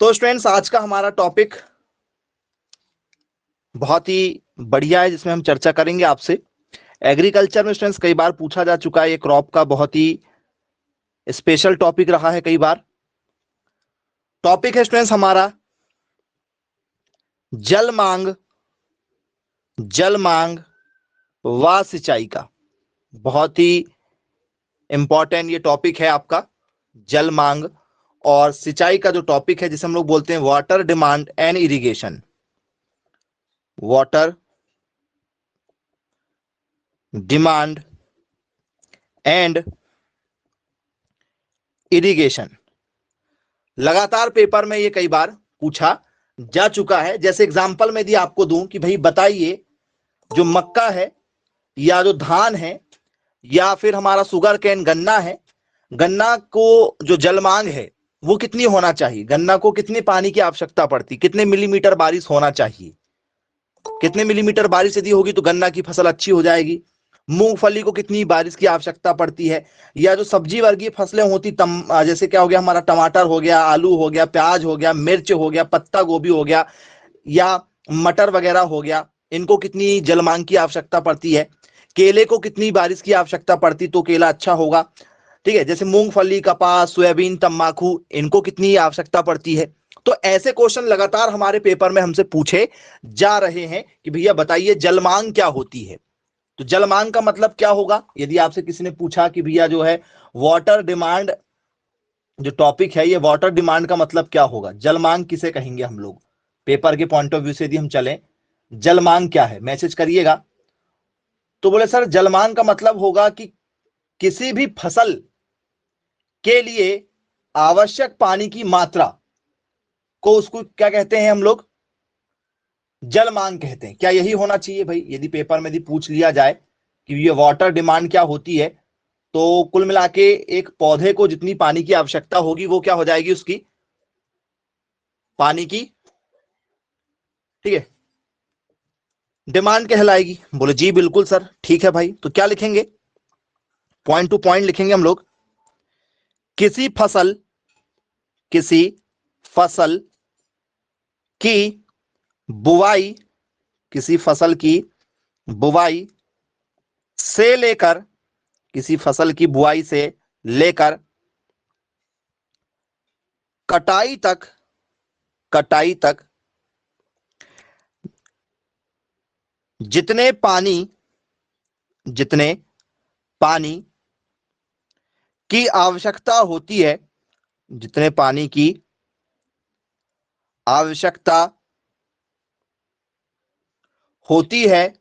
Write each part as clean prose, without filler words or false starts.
तो स्टूडेंट्स आज का हमारा टॉपिक बहुत ही बढ़िया है जिसमें हम चर्चा करेंगे आपसे। एग्रीकल्चर में स्टूडेंट्स कई बार पूछा जा चुका है, ये क्रॉप का बहुत ही स्पेशल टॉपिक रहा है कई बार। टॉपिक है स्टूडेंट्स हमारा जल मांग व सिंचाई का। बहुत ही इंपॉर्टेंट ये टॉपिक है आपका, जल मांग और सिंचाई का जो टॉपिक है जिसे हम लोग बोलते हैं water demand and irrigation. Water demand and irrigation लगातार पेपर में ये कई बार पूछा जा चुका है। जैसे एग्जांपल में यदि आपको दूं कि भाई बताइए जो मक्का है या जो धान है या फिर हमारा शुगर केन गन्ना है, गन्ना को जो जल मांग है वो कितनी होना चाहिए, गन्ना को कितने पानी की आवश्यकता पड़ती, कितने मिलीमीटर बारिश होना चाहिए, कितने मिलीमीटर बारिश यदि होगी तो गन्ना की फसल अच्छी हो जाएगी, मूंगफली को कितनी बारिश की आवश्यकता पड़ती है, या जो सब्जी वर्गीय फसलें होती जैसे क्या हो गया हमारा टमाटर हो गया, आलू हो गया, प्याज हो गया, मिर्च हो गया, पत्ता गोभी हो गया या मटर वगैरह हो गया, इनको कितनी जल मांग की आवश्यकता पड़ती है, केले को कितनी बारिश की आवश्यकता पड़ती तो केला अच्छा होगा, ठीक है। जैसे मूंगफली, कपास, सोयाबीन, तंबाकू, इनको कितनी आवश्यकता पड़ती है। तो ऐसे क्वेश्चन लगातार हमारे पेपर में हमसे पूछे जा रहे हैं कि भैया बताइए जल मांग क्या होती है। तो जल मांग का मतलब क्या होगा, यदि आपसे किसी ने पूछा कि भैया जो है वाटर डिमांड जो टॉपिक है ये वाटर डिमांड का मतलब क्या होगा, जल मांग किसे कहेंगे हम लोग, पेपर के पॉइंट ऑफ व्यू से यदि हम चलें जल मांग क्या है, मैसेज करिएगा। तो बोले सर जल मांग का मतलब होगा कि किसी भी फसल के लिए आवश्यक पानी की मात्रा को उसको क्या कहते हैं हम लोग, जल मांग कहते हैं। क्या यही होना चाहिए भाई, यदि पेपर में यदि पूछ लिया जाए कि ये वाटर डिमांड क्या होती है तो कुल मिला के एक पौधे को जितनी पानी की आवश्यकता होगी वो क्या हो जाएगी उसकी पानी की, ठीक है, डिमांड कहलाएगी। बोले जी बिल्कुल सर, ठीक है भाई। तो क्या लिखेंगे, पॉइंट टू पॉइंट लिखेंगे हम लोग, किसी फसल की बुवाई, किसी फसल की बुवाई से लेकर, किसी फसल की बुआई से लेकर कटाई तक जितने पानी की आवश्यकता होती है, जितने पानी की आवश्यकता होती है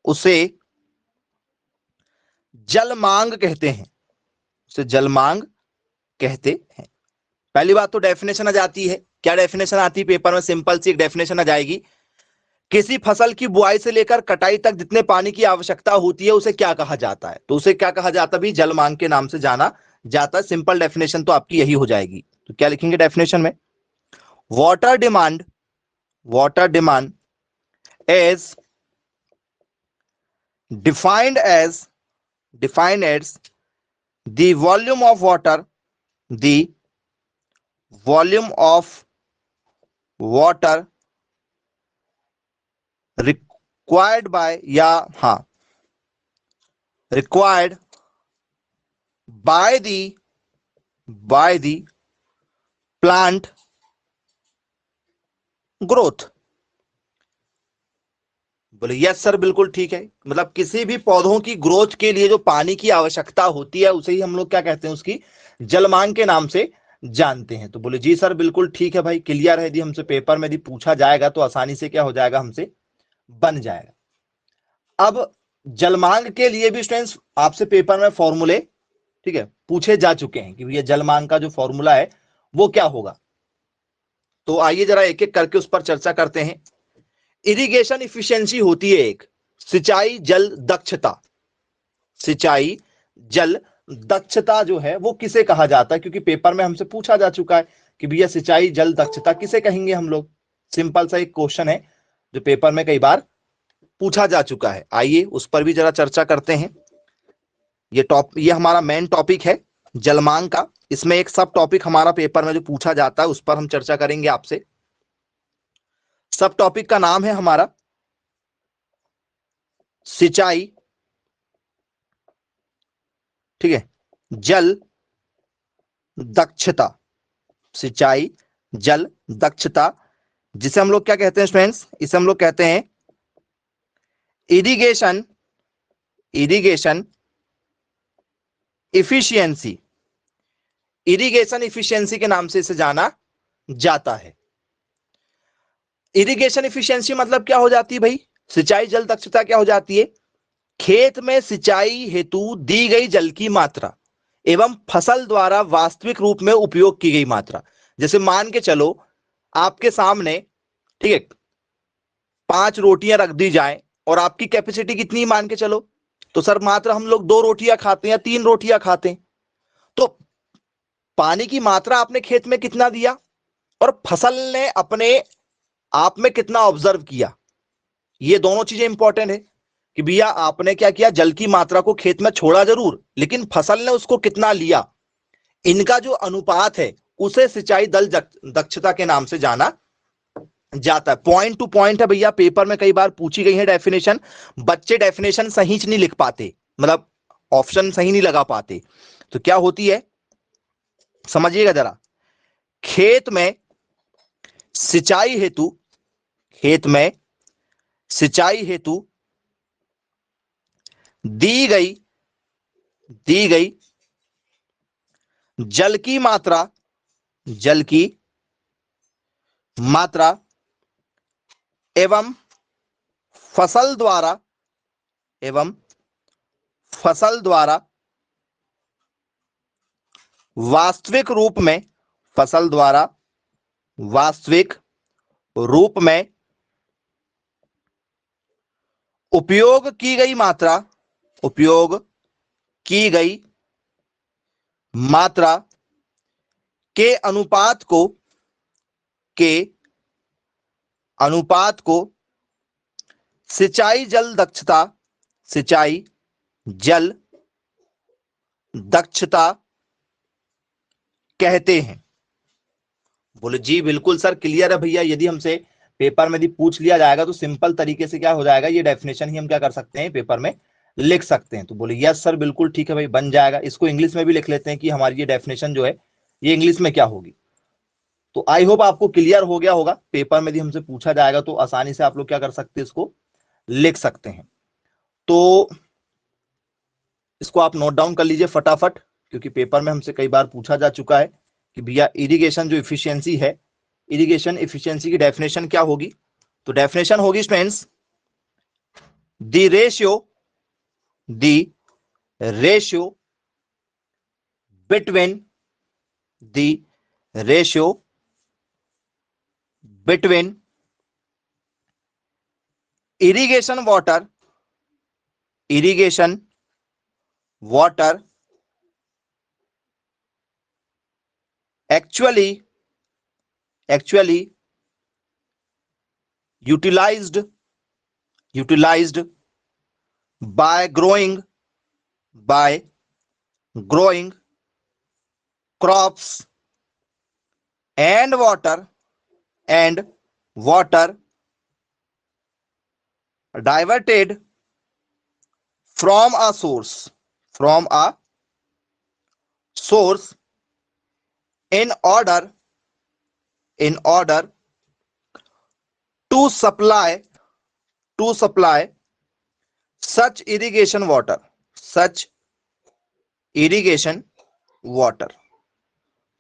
उसे जल मांग कहते हैं, उसे जल मांग कहते हैं। पहली बात तो डेफिनेशन आ जाती है, क्या डेफिनेशन आती है पेपर में, सिंपल सी एक डेफिनेशन आ जाएगी, किसी फसल की बुआई से लेकर कटाई तक जितने पानी की आवश्यकता होती है उसे क्या कहा जाता है, तो उसे क्या कहा जाता है भी, जल मांग के नाम से जाना जाता है। सिंपल डेफिनेशन तो आपकी यही हो जाएगी। तो क्या लिखेंगे डेफिनेशन में, water demand as defined as the volume of water required by required by the plant growth। बोले यस सर बिल्कुल ठीक है, मतलब किसी भी पौधों की ग्रोथ के लिए जो पानी की आवश्यकता होती है उसे ही हम लोग क्या कहते हैं, उसकी जल मांग के नाम से जानते हैं। तो बोले जी सर बिल्कुल ठीक है भाई, क्लियर है। यदि हमसे पेपर में यदि पूछा जाएगा तो आसानी से क्या हो जाएगा, हमसे बन जाएगा। अब जल मांग के लिए भी स्टूडेंट्स आपसे पेपर में फॉर्मूले, ठीक है, पूछे जा चुके हैं कि ये जल मांग का जो फॉर्मूला है वो क्या होगा। तो आइए जरा एक एक करके उस पर चर्चा करते हैं। इरिगेशन इफिशिएंसी होती है एक, सिंचाई जल दक्षता, सिंचाई जल दक्षता जो है वो किसे कहा जाता है, क्योंकि पेपर में हमसे पूछा जा चुका है कि भैया सिंचाई जल दक्षता किसे कहेंगे हम लोग। सिंपल सा एक क्वेश्चन है जो पेपर में कई बार पूछा जा चुका है। आइए उस पर भी जरा चर्चा करते हैं। ये हमारा मेन टॉपिक है जलमांग का। इसमें एक सब टॉपिक हमारा पेपर में जो पूछा जाता है उस पर हम चर्चा करेंगे आपसे। सब टॉपिक का नाम है हमारा सिंचाई, ठीक है, जल दक्षता। सिंचाई जल दक्षता, जिसे हम लोग क्या कहते हैं स्टूडेंट्स, इसे हम लोग कहते हैं irrigation, irrigation efficiency. Irrigation efficiency के नाम से इसे जाना जाता है। इरिगेशन इफिशियंसी मतलब क्या हो जाती है भाई, सिंचाई जल दक्षता क्या हो जाती है, खेत में सिंचाई हेतु दी गई जल की मात्रा एवं फसल द्वारा वास्तविक रूप में उपयोग की गई मात्रा। जैसे मान के चलो आपके सामने, ठीक है, 5 रोटियां रख दी जाए और आपकी कैपेसिटी कितनी मान के चलो, तो सर मात्र हम लोग 2 रोटियां खाते हैं या 3 रोटियां खाते हैं, तो पानी की मात्रा आपने खेत में कितना दिया और फसल ने अपने आप में कितना ऑब्जर्व किया, ये दोनों चीजें इंपॉर्टेंट है कि भैया आपने क्या किया, जल की मात्रा को खेत में छोड़ा जरूर लेकिन फसल ने उसको कितना लिया, इनका जो अनुपात है उसे सिंचाई जल दक्षता के नाम से जाना जाता है। पॉइंट टू पॉइंट है भैया, पेपर में कई बार पूछी गई है डेफिनेशन, बच्चे डेफिनेशन सही नहीं लिख पाते, मतलब ऑप्शन सही नहीं लगा पाते, तो क्या होती है समझिएगा जरा। खेत में सिंचाई हेतु, खेत में सिंचाई हेतु दी गई जल की मात्रा, जल की मात्रा एवं फसल द्वारा, एवं फसल द्वारा वास्तविक रूप में, फसल द्वारा वास्तविक रूप में उपयोग की गई मात्रा, उपयोग की गई मात्रा के अनुपात को, के अनुपात को सिंचाई जल दक्षता, सिंचाई जल दक्षता कहते हैं। बोले जी बिल्कुल सर क्लियर है भैया, यदि हमसे पेपर में यदि पूछ लिया जाएगा तो सिंपल तरीके से क्या हो जाएगा, ये डेफिनेशन ही हम क्या कर सकते हैं पेपर में लिख सकते हैं। तो बोले यस सर बिल्कुल ठीक है भाई, बन जाएगा। इसको इंग्लिश में भी लिख लेते हैं कि हमारी ये डेफिनेशन जो है ये इंग्लिश में क्या होगी। तो आई होप आपको क्लियर हो गया होगा, पेपर में यदि हमसे पूछा जाएगा तो आसानी से आप लोग क्या कर सकते हैं, इसको लिख सकते हैं। तो इसको आप नोट डाउन कर लीजिए फटाफट, क्योंकि पेपर में हमसे कई बार पूछा जा चुका है कि भैया इरिगेशन जो इफिशियंसी है, इरिगेशन इफिशियंसी की डेफिनेशन क्या होगी। तो डेफिनेशन होगी students, the ratio, the ratio between, the ratio between irrigation water, irrigation water actually utilized by growing crops and water diverted from a source, in order to supply such irrigation water।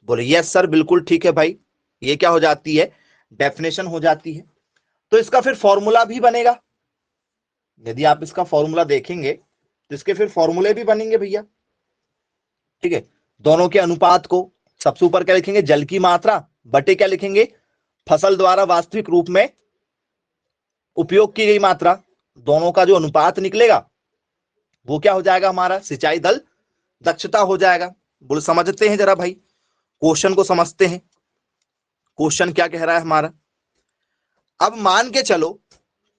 बोले yes sir बिल्कुल ठीक है भाई, ये क्या हो जाती है, डेफिनेशन हो जाती है। तो इसका फिर फॉर्मूला भी बनेगा, यदि आप इसका फॉर्मूला देखेंगे तो इसके फिर फॉर्मूले भी बनेंगे भैया, ठीक है। दोनों के अनुपात को सबसे ऊपर क्या लिखेंगे, जल की मात्रा बटे क्या लिखेंगे, फसल द्वारा वास्तविक रूप में उपयोग की गई मात्रा, दोनों का जो अनुपात निकलेगा वो क्या हो जाएगा, हमारा सिंचाई जल दक्षता हो जाएगा। बोले समझते हैं जरा भाई, क्वेश्चन को समझते हैं, क्वेश्चन क्या कह रहा है हमारा। अब मान के चलो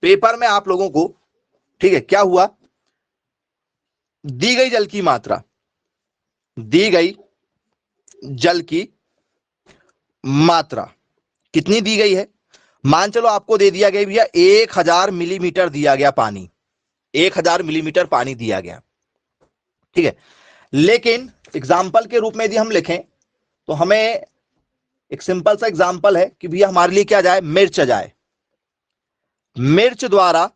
पेपर में आप लोगों को, ठीक है, क्या हुआ, दी गई जल की मात्रा, दी गई जल की मात्रा कितनी दी गई है? मान चलो आपको दे दिया गया भैया 1000 मिलीमीटर दिया गया पानी, 1000 मिलीमीटर पानी दिया गया, ठीक है। लेकिन एग्जाम्पल के रूप में यदि हम लिखें तो हमें एक सिंपल सा एग्जाम्पल है कि भैया हमारे लिए क्या जाए, मिर्च जाए। मिर्च द्वारा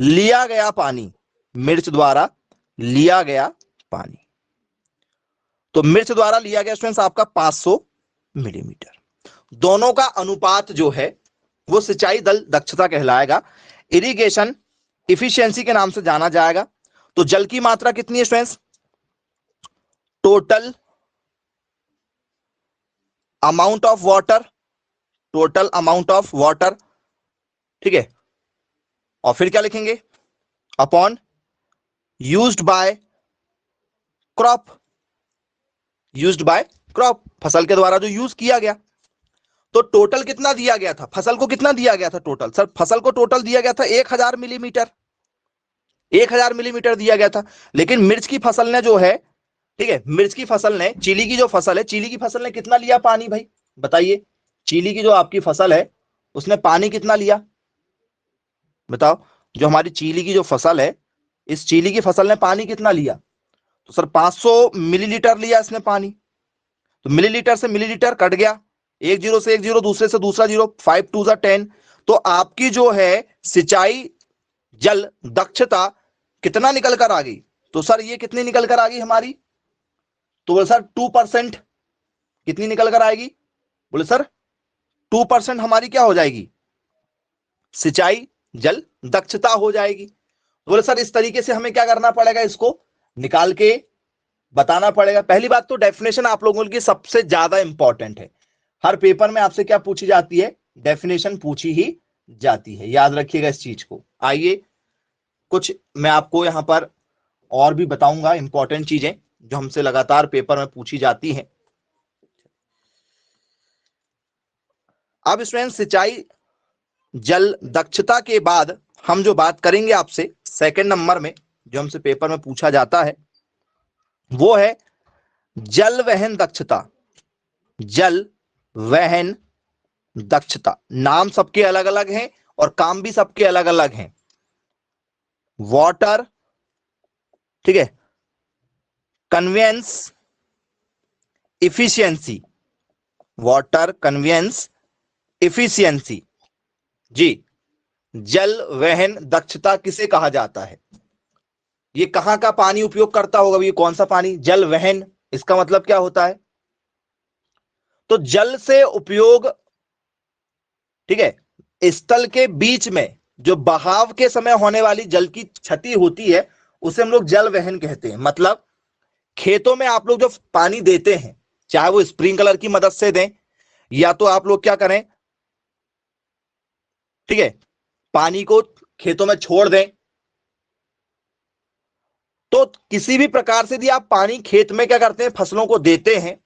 लिया गया पानी, मिर्च द्वारा लिया गया पानी, तो मिर्च द्वारा लिया गया स्टूडेंट्स आपका 500 मिलीमीटर। दोनों का अनुपात जो है वो सिंचाई दल दक्षता कहलाएगा, इरिगेशन इफिशियंसी के नाम से जाना जाएगा। तो जल की मात्रा कितनी है students? Total amount of water, total amount of water, ठीक है। और फिर क्या लिखेंगे? Upon used by crop, used by crop, फसल के द्वारा जो यूज किया गया। तो टोटल कितना दिया गया था, फसल को कितना दिया गया था टोटल? सर फसल को टोटल दिया गया था 1000 मिलीमीटर, 1000 मिलीमीटर दिया गया था। लेकिन मिर्च की फसल ने जो है, ठीक है, मिर्च की फसल ने, चिली की जो फसल है, चिली की फसल ने कितना लिया पानी भाई बताइए? चिली की जो आपकी फसल है उसने पानी कितना लिया बताओ? जो हमारी चिली की जो फसल है, इस चिली की फसल ने पानी कितना लिया? तो सर 500 मिलीलीटर लिया इसने पानी। तो मिलीलीटर से मिलीलीटर कट गया, एक जीरो से एक जीरो, दूसरे से दूसरा जीरो, 5 2 10। तो आपकी जो है सिंचाई जल दक्षता कितना निकल कर आ गई? तो सर ये कितनी निकल कर आ गई हमारी? तो बोले सर 2%। कितनी निकल कर आएगी? बोले सर 2% हमारी क्या हो जाएगी? सिंचाई जल दक्षता हो जाएगी। बोले सर इस तरीके से हमें क्या करना पड़ेगा, इसको निकाल के बताना पड़ेगा। पहली बात तो डेफिनेशन आप लोगों की सबसे ज्यादा इंपॉर्टेंट है। हर पेपर में आपसे क्या पूछी जाती है? डेफिनेशन पूछी ही जाती है, याद रखिएगा इस चीज को। आइए कुछ मैं आपको यहां पर और भी बताऊंगा इंपॉर्टेंट चीजें जो हमसे लगातार पेपर में पूछी जाती हैं। अब स्टूडेंट सिंचाई जल दक्षता के बाद हम जो बात करेंगे आपसे सेकंड नंबर में, जो हमसे पेपर में पूछा जाता है, वो है जल वहन दक्षता। जल वहन दक्षता, नाम सबके अलग अलग हैं और काम भी सबके अलग अलग हैं। वाटर, ठीक है, conveyance efficiency, water conveyance efficiency, जी। जल वहन दक्षता किसे कहा जाता है? ये कहां का पानी उपयोग करता होगा? ये कौन सा पानी? जल वहन, इसका मतलब क्या होता है? तो जल से उपयोग, ठीक है, स्थल के बीच में जो बहाव के समय होने वाली जल की क्षति होती है उसे हम लोग जल वहन कहते हैं। मतलब खेतों में आप लोग जो पानी देते हैं, चाहे वो स्प्रिंकलर की मदद से दें या तो आप लोग क्या करें, ठीक है, पानी को खेतों में छोड़ दें, तो किसी भी प्रकार से यदि आप पानी खेत में क्या करते हैं, फसलों को देते हैं,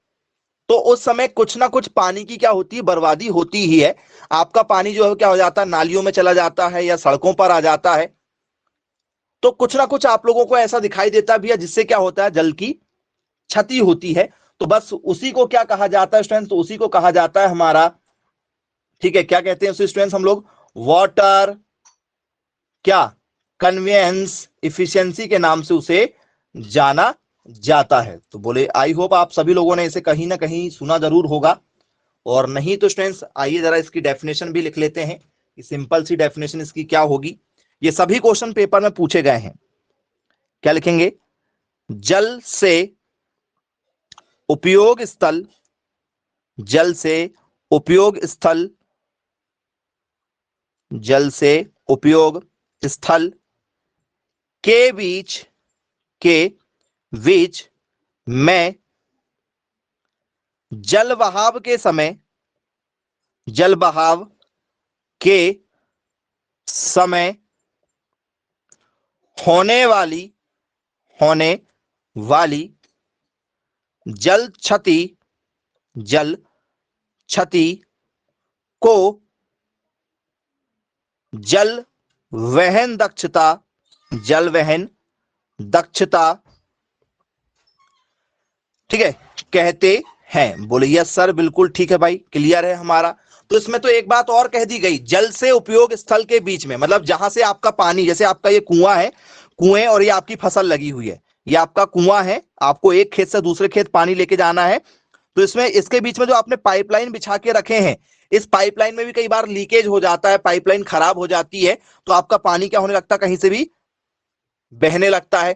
तो उस समय कुछ ना कुछ पानी की क्या होती है, बर्बादी होती ही है। आपका पानी जो है क्या हो जाता है, नालियों में चला जाता है या सड़कों पर आ जाता है। तो कुछ ना कुछ आप लोगों को ऐसा दिखाई देता भी है जिससे क्या होता है, जल की क्षति होती है। तो बस उसी को क्या कहा जाता है स्टूडेंट्स? तो उसी को कहा जाता है हमारा, ठीक है, क्या कहते हैं उसे स्टूडेंट्स हम लोग? वाटर क्या कन्वेंस इफिशियंसी के नाम से उसे जाना जाता है। तो बोले आई होप आप सभी लोगों ने इसे कहीं ना कहीं सुना जरूर होगा, और नहीं तो स्टूडेंट्स आइए जरा इसकी डेफिनेशन भी लिख लेते हैं कि सिंपल सी डेफिनेशन इसकी क्या होगी। ये सभी क्वेश्चन पेपर में पूछे गए हैं। क्या लिखेंगे? जल से उपयोग स्थल, जल से उपयोग स्थल, जल से उपयोग स्थल के बीच में जल बहाव के समय, जल बहाव के समय होने वाली जल क्षति, जल क्षति को जल वहन दक्षता, जल वहन दक्षता ठीक है, कहते हैं। बोले यस सर, बिल्कुल ठीक है भाई, क्लियर है हमारा। तो इसमें तो एक बात और कह दी गई, जल से उपयोग स्थल के बीच में, मतलब जहां से आपका पानी, जैसे आपका ये कुआं है, कुएं और ये आपकी फसल लगी हुई है, ये आपका कुआं है, आपको एक खेत से दूसरे खेत पानी लेके जाना है, तो इसमें इसके बीच में जो आपने पाइपलाइन बिछा के रखे हैं, इस पाइपलाइन में भी कई बार लीकेज हो जाता है, पाइपलाइन खराब हो जाती है, तो आपका पानी क्या होने लगता है, कहीं से भी बहने लगता है।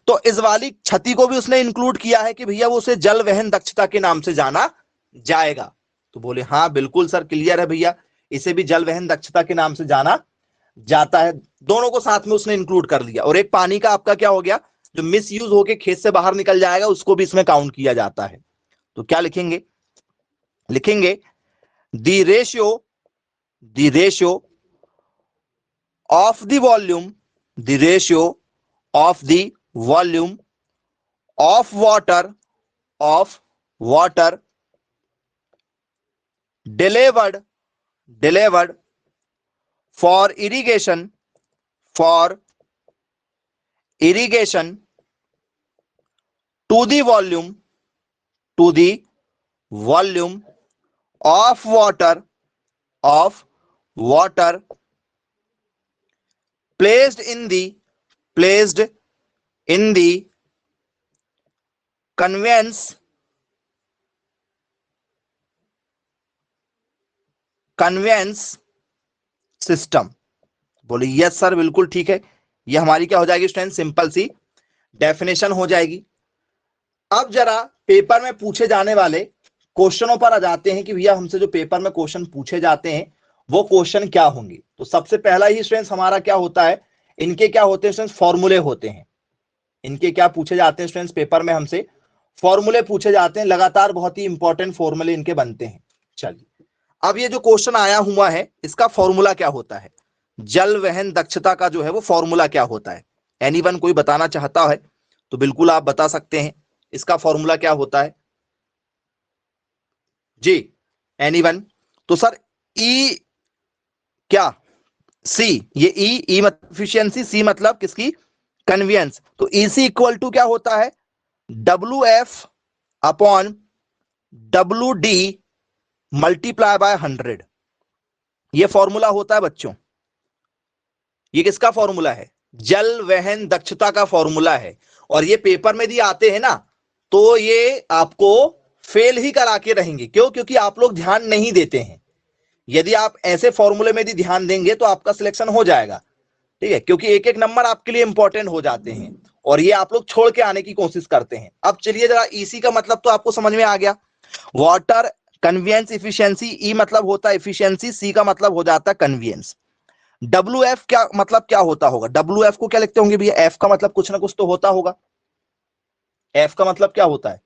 तो इस वाली क्षति को भी उसने इंक्लूड किया है कि भैया वो उसे जल वहन दक्षता के नाम से जाना जाएगा। तो बोले हाँ बिल्कुल सर, क्लियर है भैया, इसे भी जल वहन दक्षता के नाम से जाना जाता है। दोनों को साथ में उसने इंक्लूड कर लिया। और एक पानी का आपका क्या हो गया, जो मिस यूज होके खेत से बाहर निकल जाएगा, उसको भी इसमें काउंट किया जाता है। तो क्या लिखेंगे, लिखेंगे the ratio of the volume, the ratio of the volume of water delivered for irrigation to the volume of water placed in the conveyance system. बोले यस सर, बिल्कुल ठीक है। ये हमारी क्या हो जाएगी स्टूडेंट, सिंपल सी डेफिनेशन हो जाएगी। अब जरा पेपर में पूछे जाने वाले क्वेश्चनों पर आ जाते हैं कि भैया हमसे जो पेपर में क्वेश्चन पूछे जाते हैं वो क्वेश्चन क्या होंगे। तो सबसे पहला ही स्टूडेंट्स हमारा क्या होता है, इनके क्या होते हैं स्टूडेंट्स, फॉर्मूले होते हैं। इनके क्या पूछे जाते हैं स्टूडेंट्स, पेपर में हमसे फॉर्मूले पूछे जाते हैं, लगातार बहुत ही इंपॉर्टेंट फॉर्मूले इनके बनते हैं। चलिए, अब ये जो क्वेश्चन आया हुआ है, इसका फॉर्मूला क्या होता है, जल वहन दक्षता का जो है वो फॉर्मूला क्या होता है। एनीवन कोई बताना चाहता है तो बिल्कुल आप बता सकते हैं, इसका फॉर्मूला क्या होता है जी, एनीवन। तो सर ई क्या, सी, ये ई मतलब एफिशिएंसी, सी मतलब किसकी, कन्वीनियंस। तो ईसी इक्वल टू क्या होता है, W F upon W D multiply by 100। ये फॉर्मूला होता है बच्चों, ये किसका फॉर्मूला है, जल वहन दक्षता का फॉर्मूला है। और ये पेपर में भी आते हैं ना, तो ये आपको फेल ही करा के रहेंगे। क्यों, क्योंकि आप लोग ध्यान नहीं देते हैं। यदि आप ऐसे फॉर्मूले में भी ध्यान देंगे तो आपका सिलेक्शन हो जाएगा, ठीक है, क्योंकि एक एक नंबर आपके लिए इंपॉर्टेंट हो जाते हैं और ये आप लोग छोड़ के आने की कोशिश करते हैं। अब चलिए जरा ईसी का मतलब तो आपको समझ में आ गया, वाटर कन्वीनियंस इफिशियंसी, ई मतलब होता है एफिशिएंसी, सी का मतलब हो जाता है कन्वीनियंस। डब्ल्यू एफ क्या मतलब क्या होता होगा, डब्ल्यू एफ को क्या लिखते होंगे भैया, एफ का मतलब कुछ ना कुछ तो होता होगा। एफ का मतलब क्या होता है,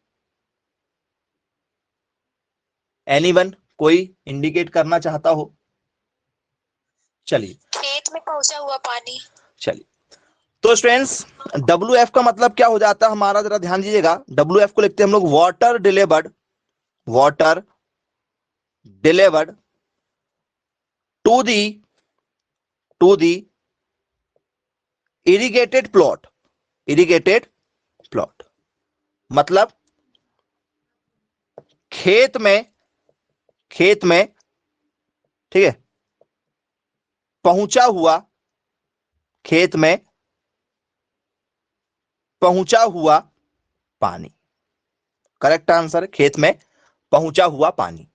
एनीवन कोई इंडिकेट करना चाहता हो। चलिए, खेत में पहुंचा हुआ पानी। चलिए, तो स्टूडेंट्स डब्ल्यू एफ का मतलब क्या हो जाता है हमारा, जरा ध्यान दीजिएगा। डब्ल्यू एफ को लिखते हैं हम लोग water delivered to the irrigated plot. मतलब खेत में ठीक है, पहुंचा हुआ पानी। करेक्ट आंसर, खेत में पहुंचा हुआ पानी।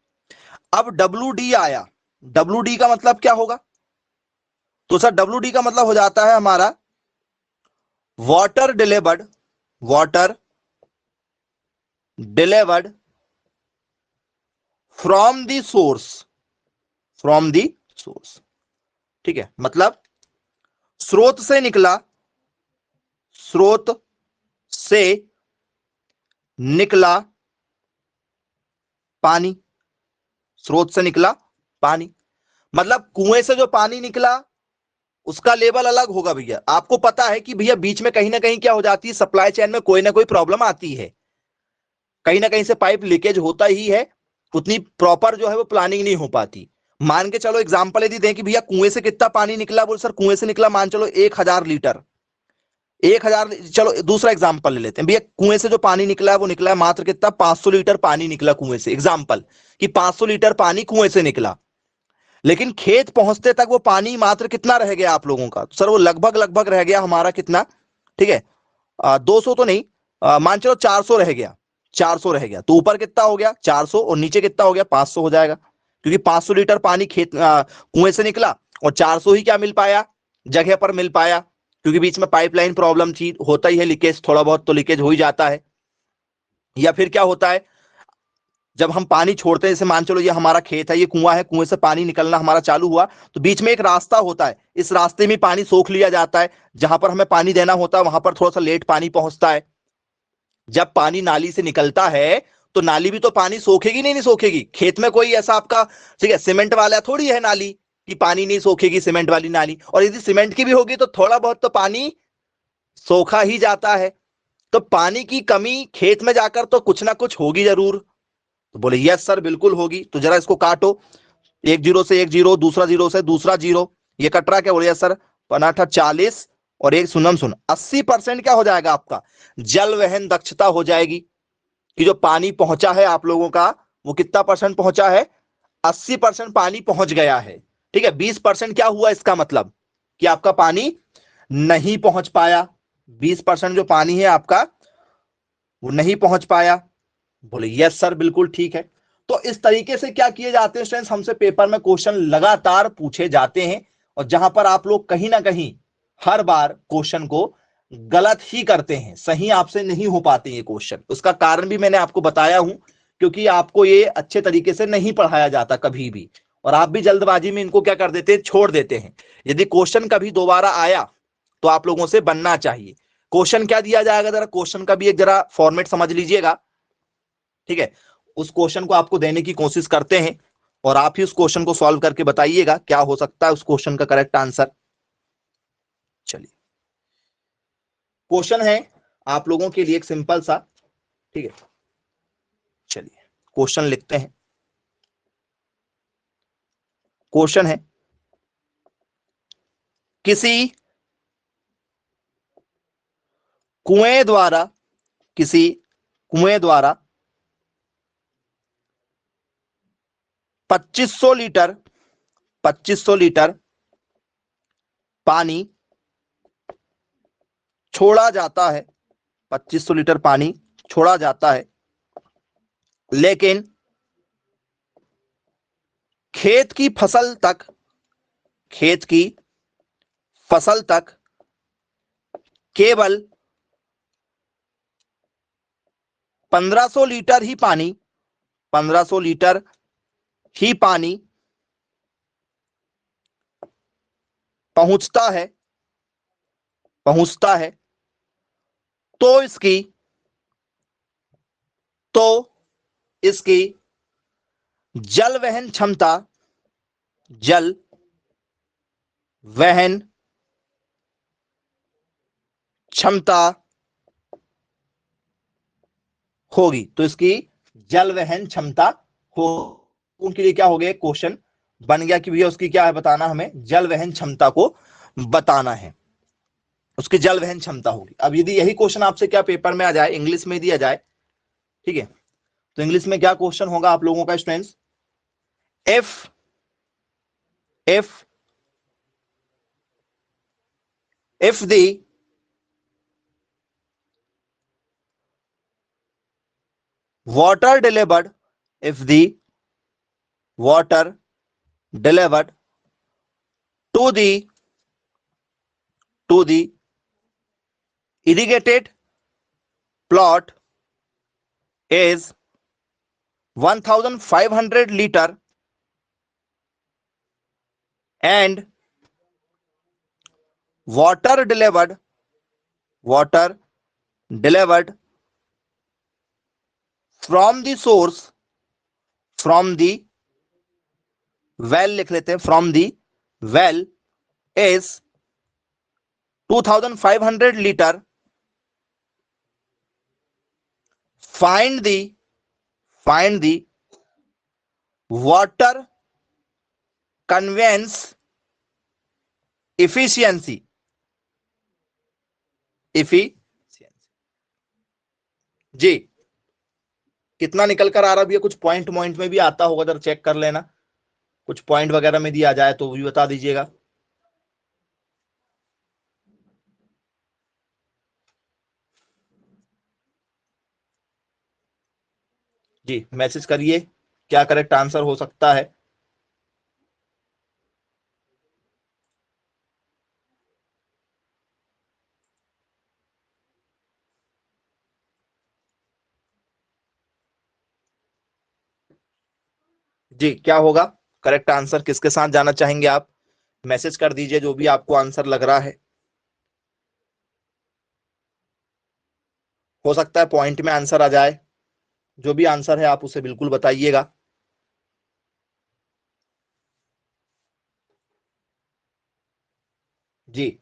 अब डब्ल्यू डी आया, डब्ल्यू डी का मतलब क्या होगा, तो सर डब्ल्यू डी का मतलब हो जाता है हमारा water delivered from the source, ठीक है, मतलब स्रोत से निकला पानी, स्रोत से निकला पानी। मतलब कुएं से जो पानी निकला उसका लेवल अलग होगा भैया। आपको पता है कि भैया बीच में कहीं ना कहीं क्या हो जाती है, सप्लाई चेन में कोई ना कोई प्रॉब्लम आती है, कहीं ना कहीं से पाइप लीकेज होता ही है, उतनी प्रॉपर जो है वो प्लानिंग नहीं हो पाती। मान के चलो एग्जांपल यदि दें कि भैया कुएं से कितना पानी निकला, बोल सर कुएं से निकला मान चलो 1000 लीटर, 1000, चलो दूसरा एग्जांपल ले लेते हैं भैया। कुएं से जो पानी निकला है वो निकला है मात्र कितना, 500 लीटर पानी निकला कुएं से, एग्जांपल कि 500 लीटर पानी कुएं से निकला, लेकिन खेत पहुंचते तक वो पानी मात्र कितना रह गया आप लोगों का? तो सर वो लगभग लगभग रह गया हमारा कितना, ठीक है, 200 तो नहीं, मान चलो 400 रह गया, 400 रह गया। तो ऊपर कितना हो गया 400 और नीचे कितना हो गया 500 हो जाएगा, क्योंकि 500 लीटर पानी खेत कुएं से निकला और 400 ही क्या मिल पाया, जगह पर मिल पाया, क्योंकि बीच में पाइपलाइन प्रॉब्लम थी, होता ही है लीकेज, थोड़ा बहुत तो लीकेज हो ही जाता है। या फिर क्या होता है, जब हम पानी छोड़ते हैं, जैसे मान चलो ये हमारा खेत है, ये कुआं है, कुएं से पानी निकलना हमारा चालू हुआ, तो बीच में एक रास्ता होता है, इस रास्ते में पानी सोख लिया जाता है, जहां पर हमें पानी देना होता है वहां पर थोड़ा सा लेट पानी पहुंचता है। जब पानी नाली से निकलता है तो नाली भी तो पानी सोखेगी, नहीं सोखेगी? खेत में कोई ऐसा आपका, ठीक है, सीमेंट वाला थोड़ी है नाली कि पानी नहीं सोखेगी, सीमेंट वाली नाली, और यदि सीमेंट की भी होगी तो थोड़ा बहुत तो पानी सोखा ही जाता है। तो पानी की कमी खेत में जाकर तो कुछ ना कुछ होगी जरूर। तो बोले यस सर बिल्कुल होगी। तो जरा इसको काटो, एक जीरो से एक जीरो, दूसरा जीरो से दूसरा जीरो, ये कट रहा, क्या बोले यस सर, पनाठा 40 और एक सुनम सुन 80% क्या हो जाएगा आपका, जल वहन दक्षता हो जाएगी, कि जो पानी पहुंचा है आप लोगों का वो कितना परसेंट पहुंचा है, 80% पानी पहुंच गया है। ठीक है, 20% क्या हुआ, इसका मतलब कि आपका पानी नहीं पहुंच पाया, 20% जो पानी है आपका वो नहीं पहुंच पाया। बोले यस सर बिल्कुल ठीक है। तो इस तरीके से क्या किए जाते हैं स्टूडेंट्स, हमसे पेपर में क्वेश्चन लगातार पूछे जाते हैं, और जहां पर आप लोग कहीं ना कहीं हर बार क्वेश्चन को गलत ही करते हैं, सही आपसे नहीं हो पाते ये क्वेश्चन। उसका कारण भी मैंने आपको बताया हूं, क्योंकि आपको ये अच्छे तरीके से नहीं पढ़ाया जाता कभी भी, और आप भी जल्दबाजी में इनको क्या कर देते हैं, छोड़ देते हैं। यदि क्वेश्चन कभी दोबारा आया तो आप लोगों से बनना चाहिए। क्वेश्चन क्या दिया जाएगा, जरा क्वेश्चन का भी एक जरा फॉर्मेट समझ लीजिएगा, ठीक है। उस क्वेश्चन को आपको देने की कोशिश करते हैं, और आप ही उस क्वेश्चन को सॉल्व करके बताइएगा क्या हो सकता है उस क्वेश्चन का करेक्ट आंसर। चलिए, क्वेश्चन है आप लोगों के लिए एक सिंपल सा, ठीक है। चलिए क्वेश्चन लिखते हैं। क्वेश्चन है, किसी कुएं द्वारा, किसी कुएं द्वारा 2500 लीटर, 2500 लीटर पानी छोड़ा जाता है, 2500 लीटर पानी छोड़ा जाता है, लेकिन खेत की फसल तक, खेत की फसल तक केवल 1500 लीटर ही पानी, 1500 लीटर ही पानी पहुंचता है, पहुंचता है, तो इसकी, तो इसकी जल वहन क्षमता, जल वहन क्षमता होगी। तो इसकी जल वहन क्षमता हो, उनके लिए क्या हो गया, क्वेश्चन बन गया कि भैया उसकी क्या है बताना, हमें जल वहन क्षमता को बताना है, उसकी जल वहन क्षमता होगी। अब यदि यही क्वेश्चन आपसे क्या पेपर में आ जाए, इंग्लिश में दिया जाए, ठीक है, तो इंग्लिश में क्या क्वेश्चन होगा आप लोगों का students, if if if the water delivered, if the water delivered to the irrigated plot is 1500 liter and water delivered from the source, from the well लिख लेते हैं, from the well is 2500 liter, find the water conveyance efficiency, efficiency. जी, कितना निकल कर आ रहा है? कुछ पॉइंट पॉइंट में भी आता होगा, जरा चेक कर लेना, कुछ पॉइंट वगैरह में दिया जाए तो भी बता दीजिएगा। जी, मैसेज करिए, क्या करेक्ट आंसर हो सकता है। जी, क्या होगा करेक्ट आंसर? किसके साथ जाना चाहेंगे आप? मैसेज कर दीजिए जो भी आपको आंसर लग रहा है। हो सकता है पॉइंट में आंसर आ जाए। जो भी आंसर है आप उसे बिल्कुल बताइएगा। जी,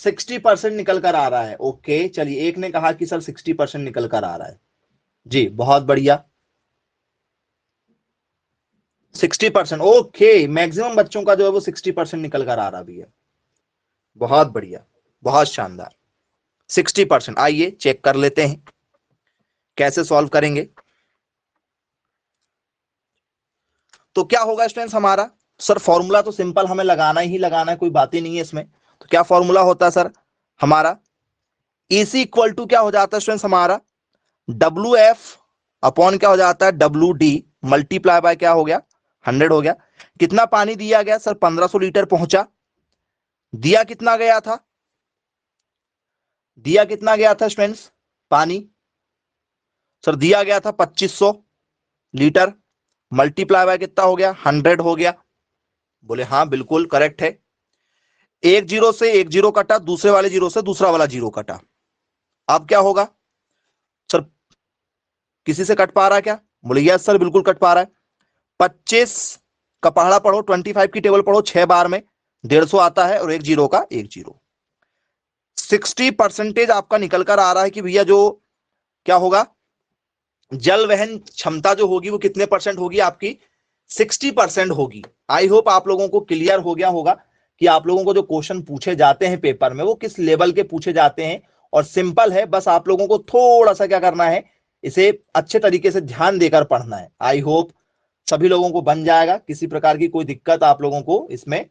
60% निकल कर आ रहा है। ओके, चलिए, एक ने कहा कि सर 60% निकल कर आ रहा है। जी, बहुत बढ़िया। 60%, ओके, मैक्सिमम बच्चों का जो है वो 60% निकल कर आ रहा भी है। बहुत बढ़िया, बहुत शानदार। 60%, आइए चेक कर लेते हैं कैसे सॉल्व करेंगे। तो क्या होगा स्टूडेंट्स हमारा? सर फॉर्मूला तो सिंपल, हमें लगाना ही लगाना है, कोई बात ही नहीं है इसमें। तो क्या फॉर्मूला होता है सर हमारा? इसी इक्वल टू क्या हो जाता है स्टूडेंट्स हमारा? डब्ल्यू एफ अपॉन क्या हो जाता है? डब्ल्यू डी मल्टीप्लाई बाय क्या हो गया? 100 हो गया। कितना पानी दिया गया सर? 1500 लीटर पहुंचा। दिया कितना गया था? दिया कितना गया था स्टूडेंट्स पानी? सर दिया गया था 2500 लीटर। मल्टीप्लाई बाय कितना हो गया? 100 हो गया। बोले हाँ बिल्कुल करेक्ट है। एक जीरो से एक जीरो कटा, दूसरे वाले जीरो से दूसरा वाला जीरो कटा। अब क्या होगा सर? किसी से कट पा रहा है क्या? बोले यस सर बिल्कुल कट पा रहा है। 25 का पहाड़ा पढ़ो, 25 की टेबल पढ़ो, 6 बार में 150 आता है, और एक जीरो का एक जीरो। 60% आपका निकल कर आ रहा है कि भैया जो क्या होगा, जल वहन क्षमता जो होगी वो कितने परसेंट होगी आपकी? 60% होगी। आई होप आप लोगों को क्लियर हो गया होगा कि आप लोगों को जो क्वेश्चन पूछे जाते हैं पेपर में वो किस लेवल के पूछे जाते हैं। और सिंपल है, बस आप लोगों को थोड़ा सा क्या करना है, इसे अच्छे तरीके से ध्यान देकर पढ़ना है। आई होप सभी लोगों को बन जाएगा, किसी प्रकार की कोई दिक्कत आप लोगों को इसमें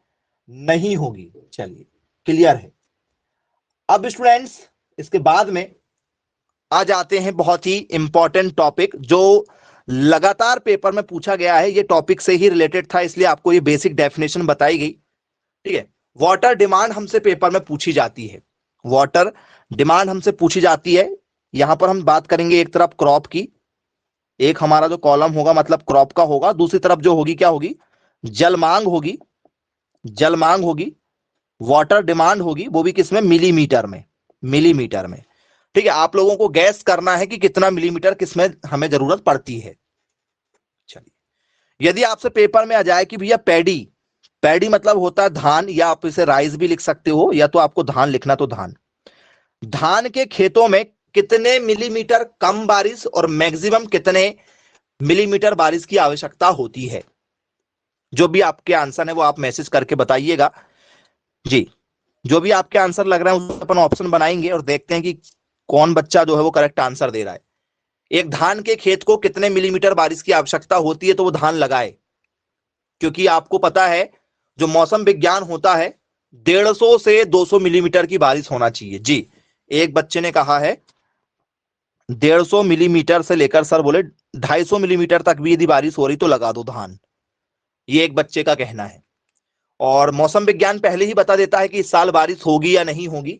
नहीं होगी। चलिए, क्लियर है। अब स्टूडेंट्स इसके बाद में आ जाते हैं बहुत ही इंपॉर्टेंट टॉपिक जो लगातार पेपर में पूछा गया है। ये टॉपिक से ही रिलेटेड था, इसलिए आपको ये बेसिक डेफिनेशन बताई गई। ठीक है, वाटर डिमांड हमसे पेपर में पूछी जाती है। वाटर डिमांड हमसे पूछी जाती है। यहां पर हम बात करेंगे एक तरफ क्रॉप की, एक हमारा जो कॉलम होगा मतलब क्रॉप का होगा, दूसरी तरफ जो होगी क्या होगी? जल मांग होगी। जल मांग होगी, वाटर डिमांड होगी, वो भी किसमें? मिलीमीटर में। मिलीमीटर में। ठीक है, आप लोगों को गैस करना है कि कितना मिलीमीटर किसमें हमें जरूरत पड़ती है। चलिए, यदि आपसे पेपर में आ जाए कि भैया पैडी, पैडी मतलब होता है धान, या आप इसे राइस भी लिख सकते हो, या तो आपको धान लिखना तो धान। धान के खेतों में कितने मिलीमीटर कम बारिश और मैक्सिमम कितने मिलीमीटर बारिश की आवश्यकता होती है? जो भी आपके आंसर है वो आप मैसेज करके बताइएगा। जी, जो भी आपके आंसर लग रहा है उसमें अपन ऑप्शन बनाएंगे और देखते हैं कि कौन बच्चा जो है वो करेक्ट आंसर दे रहा है। एक धान के खेत को कितने मिलीमीटर बारिश की आवश्यकता होती है तो वो धान लगाए, क्योंकि आपको पता है जो मौसम विज्ञान होता है 150 से 200 मिलीमीटर की बारिश होना चाहिए। जी, एक बच्चे ने कहा है 150 मिलीमीटर से लेकर सर बोले 250 मिलीमीटर तक भी यदि बारिश हो रही तो लगा दो धान। ये एक बच्चे का कहना है। और मौसम विज्ञान पहले ही बता देता है कि इस साल बारिश होगी या नहीं होगी।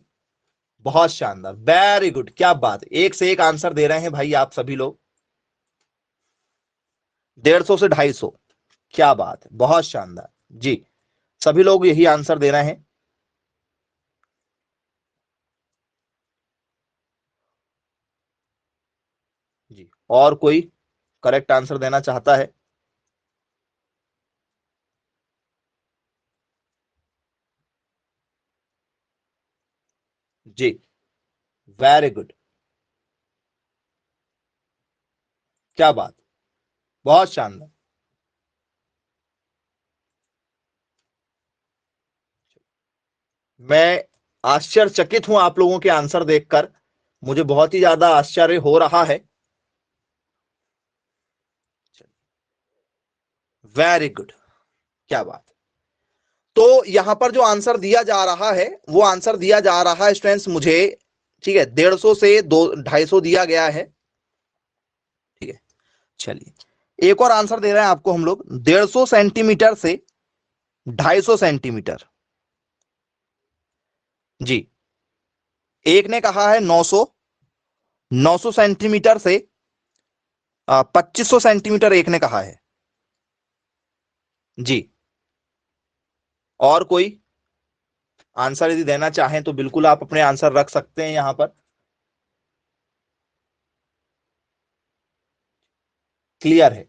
बहुत शानदार, वेरी गुड, क्या बात, एक से एक आंसर दे रहे हैं भाई आप सभी लोग। 150 से 250, क्या बात है, बहुत शानदार। जी, सभी लोग यही आंसर दे रहे हैं। जी, और कोई करेक्ट आंसर देना चाहता है? जी, वेरी गुड। क्या बात, बहुत शानदार। मैं आश्चर्यचकित हूं आप लोगों के आंसर देखकर, मुझे बहुत ही ज्यादा आश्चर्य हो रहा है। वेरी गुड, क्या बात। तो यहां पर जो आंसर दिया जा रहा है वो आंसर दिया जा रहा है स्टूडेंट्स मुझे, ठीक है, 150 से 250 दिया गया है, ठीक है। चलिए एक और आंसर दे रहे हैं आपको हम लोग, 150 सेंटीमीटर से 250 सेंटीमीटर। जी, एक ने कहा है 900, 900 सेंटीमीटर से 2500 सेंटीमीटर एक ने कहा है। जी, और कोई आंसर यदि देना चाहें तो बिल्कुल आप अपने आंसर रख सकते हैं यहां पर। क्लियर है?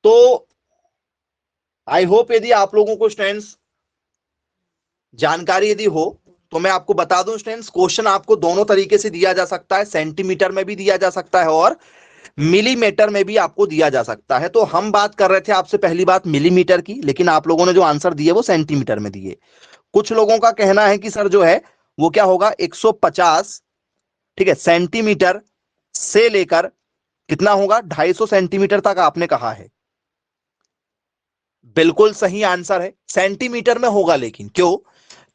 तो आई होप यदि आप लोगों को स्टूडेंट्स जानकारी यदि हो तो मैं आपको बता दूं स्टूडेंट्स, क्वेश्चन आपको दोनों तरीके से दिया जा सकता है, सेंटीमीटर में भी दिया जा सकता है और मिलीमीटर में भी आपको दिया जा सकता है। तो हम बात कर रहे थे आपसे पहली बात मिलीमीटर की, लेकिन आप लोगों ने जो आंसर दिए वो सेंटीमीटर में दिए। कुछ लोगों का कहना है कि सर जो है वो क्या होगा 150, ठीक है, सेंटीमीटर से लेकर कितना होगा 250 सेंटीमीटर तक आपने कहा है। बिल्कुल सही आंसर है, सेंटीमीटर में होगा, लेकिन क्यों?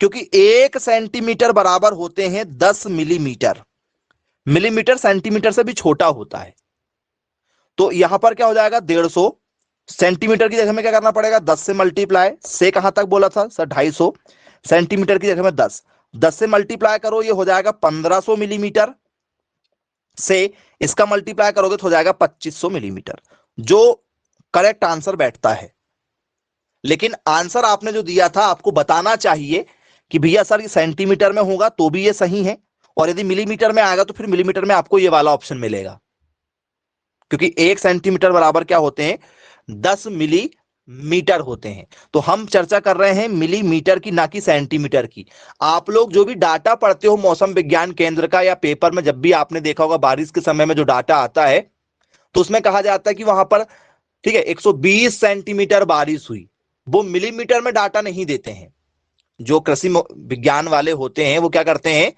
क्योंकि 1 सेंटीमीटर बराबर होते हैं 10 मिलीमीटर। मिलीमीटर सेंटीमीटर से भी छोटा होता है। तो यहां पर क्या हो जाएगा 150 सेंटीमीटर की जगह में क्या करना पड़ेगा 10 से मल्टीप्लाई, से कहां तक बोला था सर 250 सेंटीमीटर की जगह में 10, 10 से मल्टीप्लाई करो ये हो जाएगा 1500 मिलीमीटर, से इसका मल्टीप्लाई करोगे तो हो जाएगा 2500 मिलीमीटर, जो करेक्ट आंसर बैठता है। लेकिन आंसर आपने जो दिया था आपको बताना चाहिए कि भैया सर ये सेंटीमीटर में होगा तो भी ये सही है, और यदि मिलीमीटर में आएगा तो फिर मिलीमीटर में आपको ये वाला ऑप्शन मिलेगा, क्योंकि 1 सेंटीमीटर बराबर क्या होते हैं 10 मिलीमीटर होते हैं। तो हम चर्चा कर रहे हैं मिलीमीटर की, ना कि सेंटीमीटर की। आप लोग जो भी डाटा पढ़ते हो मौसम विज्ञान केंद्र का या पेपर में, जब भी आपने देखा होगा बारिश के समय में जो डाटा आता है तो उसमें कहा जाता है कि वहां पर, ठीक है, 120 सेंटीमीटर बारिश हुई, वो मिलीमीटर में डाटा नहीं देते हैं। जो कृषि विज्ञान वाले होते हैं वो क्या करते हैं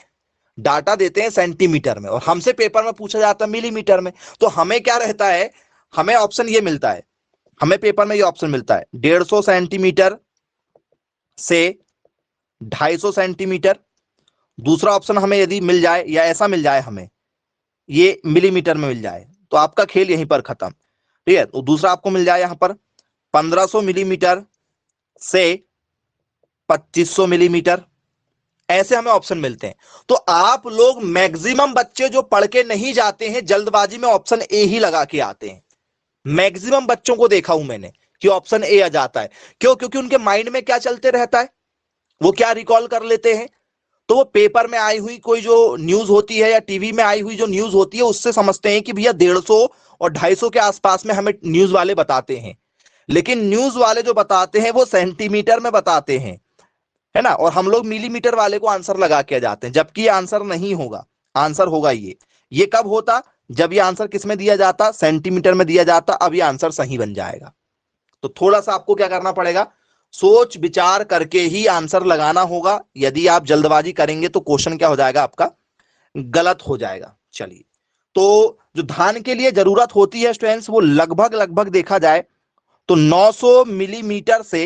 डाटा देते हैं सेंटीमीटर में, और हमसे पेपर में पूछा जाता है मिलीमीटर में। तो हमें क्या रहता है, हमें ऑप्शन ये मिलता है, हमें पेपर में ये ऑप्शन मिलता है 150 सेंटीमीटर से 250 सेंटीमीटर। दूसरा ऑप्शन हमें यदि मिल जाए या ऐसा मिल जाए हमें ये मिलीमीटर में मिल जाए तो आपका खेल यहीं पर खत्म, ठीक है। तो दूसरा आपको मिल जाए यहां पर 1500 मिलीमीटर से 2500 मिलीमीटर, ऐसे हमें ऑप्शन मिलते हैं। तो आप लोग मैक्सिमम बच्चे जो पढ़ के नहीं जाते हैं जल्दबाजी में ऑप्शन ए ही लगा के आते हैं। मैक्सिमम बच्चों को देखा हूं मैंने कि ऑप्शन ए आ जाता है। क्यों? क्योंकि उनके माइंड में क्या चलते रहता है, वो क्या रिकॉल कर लेते हैं, तो वो पेपर में आई हुई कोई जो न्यूज होती है या टीवी में आई हुई जो न्यूज होती है उससे समझते हैं कि भैया 150 और 250 के आसपास में हमें न्यूज वाले बताते हैं। लेकिन न्यूज वाले जो बताते हैं वो सेंटीमीटर में बताते हैं, है ना, और हम लोग मिलीमीटर वाले को आंसर लगा के जाते हैं, जबकि आंसर नहीं होगा। आंसर होगा ये कब होता, जब ये आंसर किस में दिया जाता, सेंटीमीटर में दिया जाता, अब ये आंसर सही बन जाएगा। तो थोड़ा सा आपको क्या करना पड़ेगा, सोच विचार करके ही आंसर लगाना होगा। यदि आप जल्दबाजी करेंगे तो क्वेश्चन क्या हो जाएगा आपका गलत हो जाएगा। चलिए, तो जो धान के लिए जरूरत होती है स्टूडेंट्स वो लगभग लगभग देखा जाए तो 900 मिलीमीटर से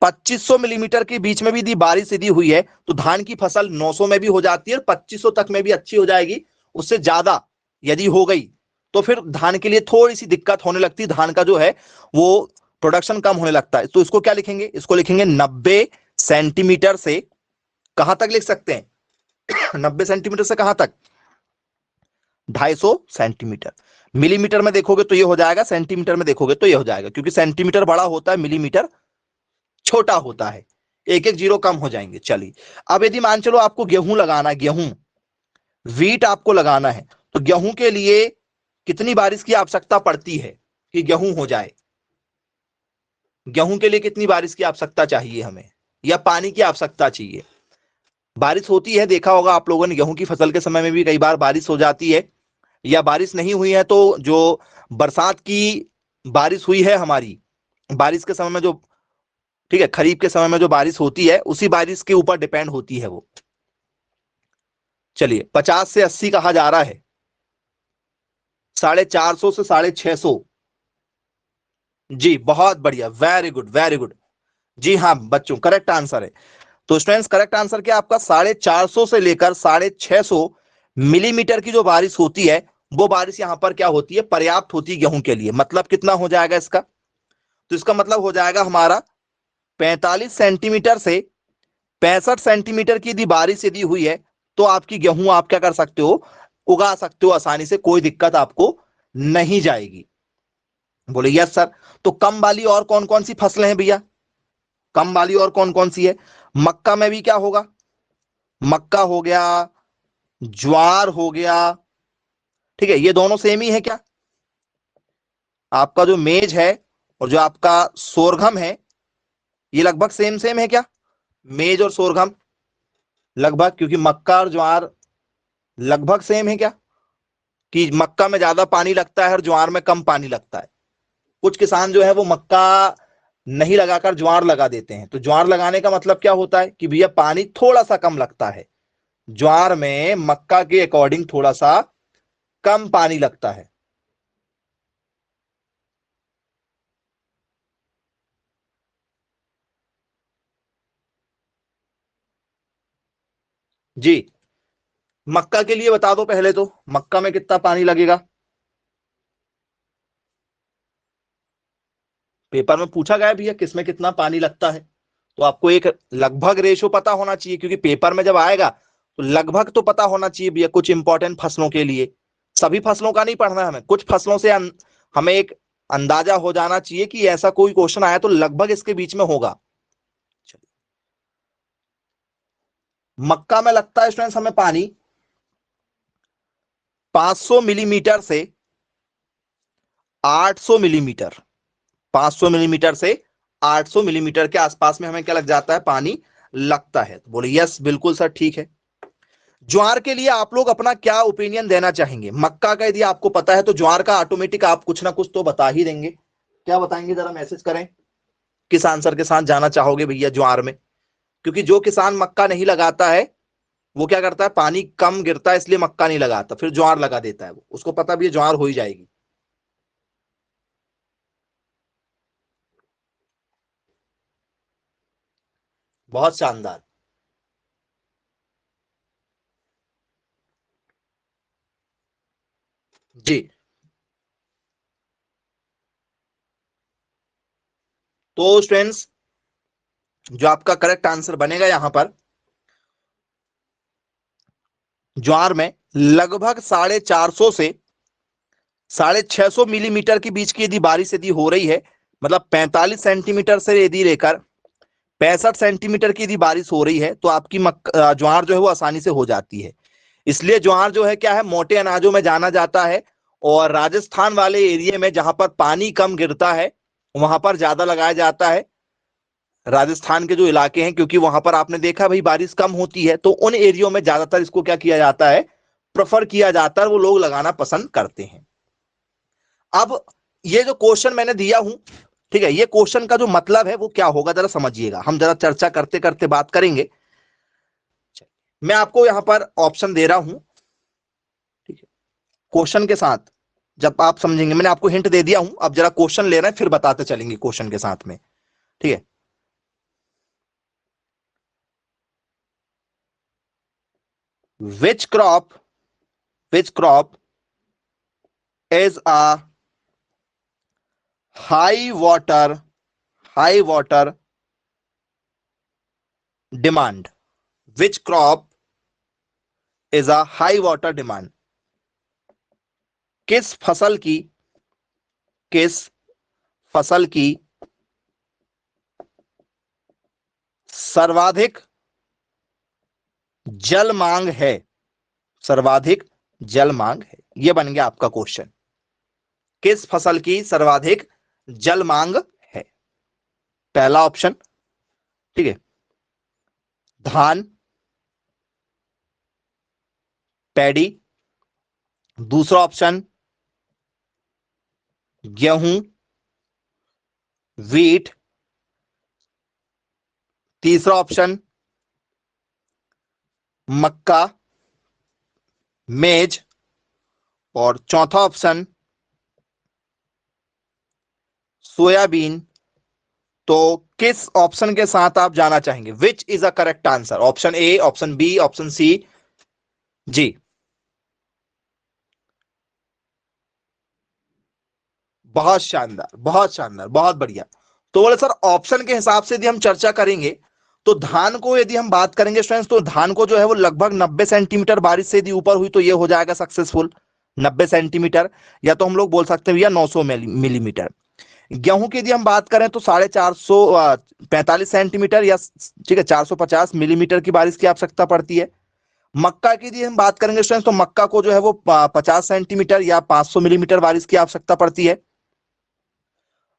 2500 मिलीमीटर के बीच में भी यदि बारिश यदि हुई है तो धान की फसल 900 में भी हो जाती है और 2500 तक में भी अच्छी हो जाएगी। उससे ज्यादा यदि हो गई तो फिर धान के लिए थोड़ी सी दिक्कत होने लगती है, धान का जो है वो प्रोडक्शन कम होने लगता है। तो इसको क्या लिखेंगे, इसको लिखेंगे 90 सेंटीमीटर से कहां तक लिख सकते हैं 90 सेंटीमीटर से कहां तक 250 सेंटीमीटर। मिलीमीटर में देखोगे तो ये हो जाएगा, सेंटीमीटर में देखोगे तो ये हो जाएगा, क्योंकि सेंटीमीटर बड़ा होता है मिलीमीटर छोटा होता है, एक एक जीरो कम हो जाएंगे। चलिए, अब यदि मान चलो आपको गेहूं लगाना है, गेहूं वीट आपको लगाना है, तो गेहूं के लिए कितनी बारिश की आवश्यकता पड़ती है कि गेहूं हो जाए, गेहूं के लिए कितनी बारिश की आवश्यकता चाहिए हमें, या पानी की आवश्यकता चाहिए? बारिश होती है, देखा होगा आप लोगों ने, गेहूं की फसल के समय में भी कई बार बारिश हो जाती है, या बारिश नहीं हुई है तो जो बरसात की बारिश हुई है हमारी, बारिश के समय में जो, ठीक है, खरीफ के समय में जो बारिश होती है उसी बारिश के ऊपर डिपेंड होती है वो। चलिए 50 से 80 कहा जा रहा है, 450 से 650। जी बहुत बढ़िया, वेरी गुड वेरी गुड। जी हाँ बच्चों, करेक्ट आंसर है। तो स्टूडेंट्स करेक्ट आंसर क्या आपका, 450 से लेकर 650 मिलीमीटर की जो बारिश होती है, वो बारिश यहां पर क्या होती है, पर्याप्त होती है गेहूं के लिए। मतलब कितना हो जाएगा इसका, तो इसका मतलब हो जाएगा हमारा 45 सेंटीमीटर से 65 सेंटीमीटर की यदि बारिश यदि हुई है तो आपकी गेहूं आप क्या कर सकते हो, उगा सकते हो आसानी से, कोई दिक्कत आपको नहीं जाएगी। बोले यस सर। तो कम वाली और कौन कौन सी फसलें हैं भैया, कम वाली और कौन कौन सी है, मक्का में भी क्या होगा, मक्का हो गया, ज्वार हो गया, ठीक है, ये दोनों सेम ही है क्या, आपका जो मेज है और जो आपका सोरघम है ये लगभग सेम सेम है क्या, मेज और सोरघम लगभग, क्योंकि मक्का और ज्वार लगभग सेम है क्या, कि मक्का में ज्यादा पानी लगता है और ज्वार में कम पानी लगता है। कुछ किसान जो है वो मक्का नहीं लगाकर ज्वार लगा देते हैं, तो ज्वार लगाने का मतलब क्या होता है कि भैया पानी थोड़ा सा कम लगता है, ज्वार में मक्का के अकॉर्डिंग थोड़ा सा कम पानी लगता है। जी मक्का के लिए बता दो पहले, तो मक्का में कितना पानी लगेगा, पेपर में पूछा गया भैया किसमें कितना पानी लगता है, तो आपको एक लगभग रेशो पता होना चाहिए, क्योंकि पेपर में जब आएगा तो लगभग तो पता होना चाहिए भैया, कुछ इंपॉर्टेंट फसलों के लिए। सभी फसलों का नहीं पढ़ना है हमें, कुछ फसलों से हमें एक अंदाजा हो जाना चाहिए कि ऐसा कोई क्वेश्चन आया तो लगभग इसके बीच में होगा। मक्का में लगता है स्टूडेंट्स हमें पानी 500 मिलीमीटर से 800 मिलीमीटर, 500 मिलीमीटर से 800 मिलीमीटर के आसपास में हमें क्या लग जाता है, पानी लगता है। तो बोले यस बिल्कुल सर ठीक है। ज्वार के लिए आप लोग अपना क्या ओपिनियन देना चाहेंगे, मक्का का यदि आपको पता है तो ज्वार का ऑटोमेटिक आप कुछ ना कुछ तो बता ही देंगे, क्या बताएंगे जरा मैसेज करें, किस आंसर के साथ जाना चाहोगे भैया ज्वार में, क्योंकि जो किसान मक्का नहीं लगाता है वो क्या करता है, पानी कम गिरता है इसलिए मक्का नहीं लगाता, फिर ज्वार लगा देता है, वो उसको पता भी है ज्वार हो ही जाएगी। बहुत शानदार। जी तो स्टूडेंट्स जो आपका करेक्ट आंसर बनेगा यहां पर, ज्वार में लगभग 450 से 650 मिलीमीटर के बीच की यदि बारिश यदि हो रही है, मतलब 45 सेंटीमीटर से यदि लेकर 65 सेंटीमीटर की यदि बारिश हो रही है तो आपकी ज्वार जो है वो आसानी से हो जाती है। इसलिए ज्वार जो है क्या है, मोटे अनाजों में जाना जाता है, और राजस्थान वाले एरिया में जहां पर पानी कम गिरता है वहां पर ज्यादा लगाया जाता है। राजस्थान के जो इलाके हैं, क्योंकि वहां पर आपने देखा भाई बारिश कम होती है, तो उन एरियो में ज्यादातर इसको क्या किया जाता है, प्रेफर किया जाता है, वो लोग लगाना पसंद करते हैं। अब ये जो क्वेश्चन मैंने दिया हूं, ठीक है, ये क्वेश्चन का जो मतलब है वो क्या होगा जरा समझिएगा, हम जरा चर्चा करते करते बात करेंगे। मैं आपको यहां पर ऑप्शन दे रहा हूं, ठीक है, क्वेश्चन के साथ जब आप समझेंगे, मैंने आपको हिंट दे दिया हूं, अब जरा क्वेश्चन ले रहे हैं फिर बताते चलेंगे क्वेश्चन के साथ में, ठीक है। Which crop which crop is a high water high water demand, which crop is a high water demand, किस फसल की किस फसल की सर्वाधिक जल मांग है, सर्वाधिक जल मांग है, यह बन गया आपका क्वेश्चन, किस फसल की सर्वाधिक जल मांग है। पहला ऑप्शन, ठीक है, धान, पैडी, दूसरा ऑप्शन गेहूं, वीट, तीसरा ऑप्शन मक्का, मेज, और चौथा ऑप्शन सोयाबीन। तो किस ऑप्शन के साथ आप जाना चाहेंगे? Which is a correct answer? Option A, option B, option C? जी, बहुत शानदार, बहुत शानदार, बहुत बढ़िया। तो बोले सर ऑप्शन के हिसाब से यदि हम चर्चा करेंगे तो धान को यदि हम बात करेंगे स्टूडेंट्स, तो धान को जो है वो लगभग 90 सेंटीमीटर बारिश से यदि ऊपर हुई तो ये हो जाएगा सक्सेसफुल, 90 सेंटीमीटर, या तो हम लोग बोल सकते हैं भैया 900 मिलीमीटर। गेहूं की यदि हम बात करें तो 450 45 सेंटीमीटर, या ठीक है 450 मिलीमीटर की बारिश की आवश्यकता पड़ती है। मक्का की यदि हम बात करेंगे स्टूडेंट्स तो मक्का को जो है वो 50 सेंटीमीटर या 500 मिलीमीटर बारिश की आवश्यकता पड़ती है।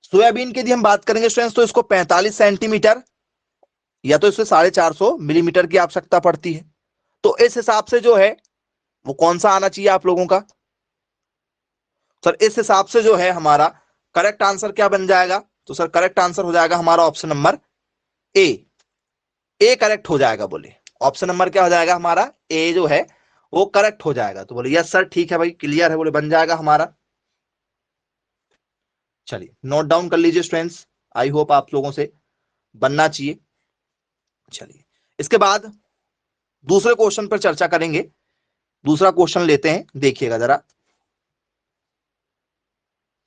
सोयाबीन की यदि हम बात करेंगे स्टूडेंट्स तो इसको 45 सेंटीमीटर या तो इससे 450 मिलीमीटर की आवश्यकता पड़ती है। तो इस हिसाब से जो है वो कौन सा आना चाहिए आप लोगों का? सर इस हिसाब से जो है हमारा करेक्ट आंसर क्या बन जाएगा? तो सर करेक्ट आंसर हो जाएगा हमारा option number A. A correct हो जाएगा। बोले ऑप्शन नंबर क्या हो जाएगा हमारा? ए जो है वो करेक्ट हो जाएगा। तो बोले यस सर ठीक है भाई, क्लियर है, बोले बन जाएगा हमारा। चलिए नोट डाउन कर लीजिए स्टूडेंट्स, आई होप आप लोगों से बनना चाहिए। चलिए इसके बाद दूसरे क्वेश्चन पर चर्चा करेंगे। दूसरा क्वेश्चन लेते हैं, देखिएगा जरा,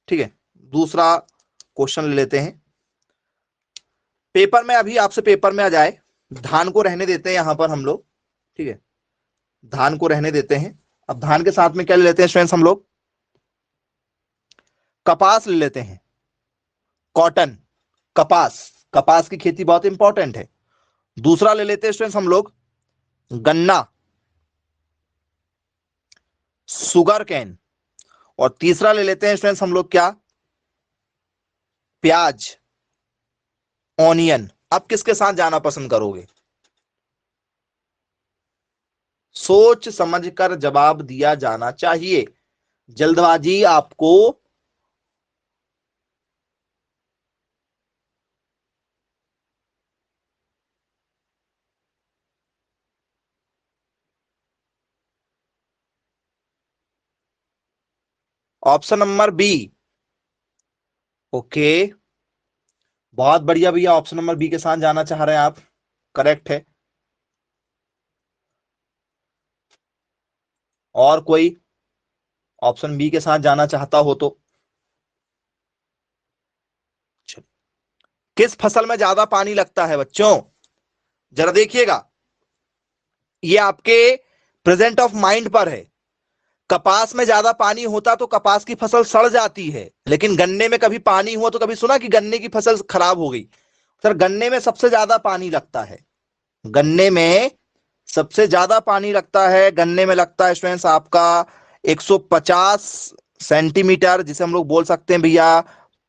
ठीक है। दूसरा क्वेश्चन ले लेते हैं। पेपर में अभी आपसे पेपर में आ जाए, धान को रहने देते हैं यहां पर हम लोग, ठीक है, धान को रहने देते हैं। अब धान के साथ में क्या ले लेते हैं स्टूडेंट्स हम लोग? कपास ले लेते हैं, कॉटन, कपास, कपास की खेती बहुत इंपॉर्टेंट है। दूसरा ले लेते हैं स्टूडेंट्स हम लोग गन्ना, सुगर कैन, और तीसरा ले लेते हैं स्टूडेंट्स हम लोग क्या? प्याज, ऑनियन। अब किसके साथ जाना पसंद करोगे? सोच समझकर जवाब दिया जाना चाहिए, जल्दबाजी आपको ऑप्शन नंबर बी। ओके, बहुत बढ़िया भैया, ऑप्शन नंबर बी के साथ जाना चाह रहे हैं आप, करेक्ट है। और कोई ऑप्शन बी के साथ जाना चाहता हो तो? किस फसल में ज्यादा पानी लगता है बच्चों? जरा देखिएगा, ये आपके प्रेजेंट ऑफ माइंड पर है। कपास में ज्यादा पानी होता तो कपास की फसल सड़ जाती है, लेकिन गन्ने में कभी पानी हुआ तो कभी सुना कि गन्ने की फसल खराब हो गई? सर गन्ने में सबसे ज्यादा पानी लगता है, गन्ने में सबसे ज्यादा पानी लगता है। गन्ने में लगता है स्टूडेंट्स आपका 150 सेंटीमीटर, जिसे हम लोग बोल सकते हैं भैया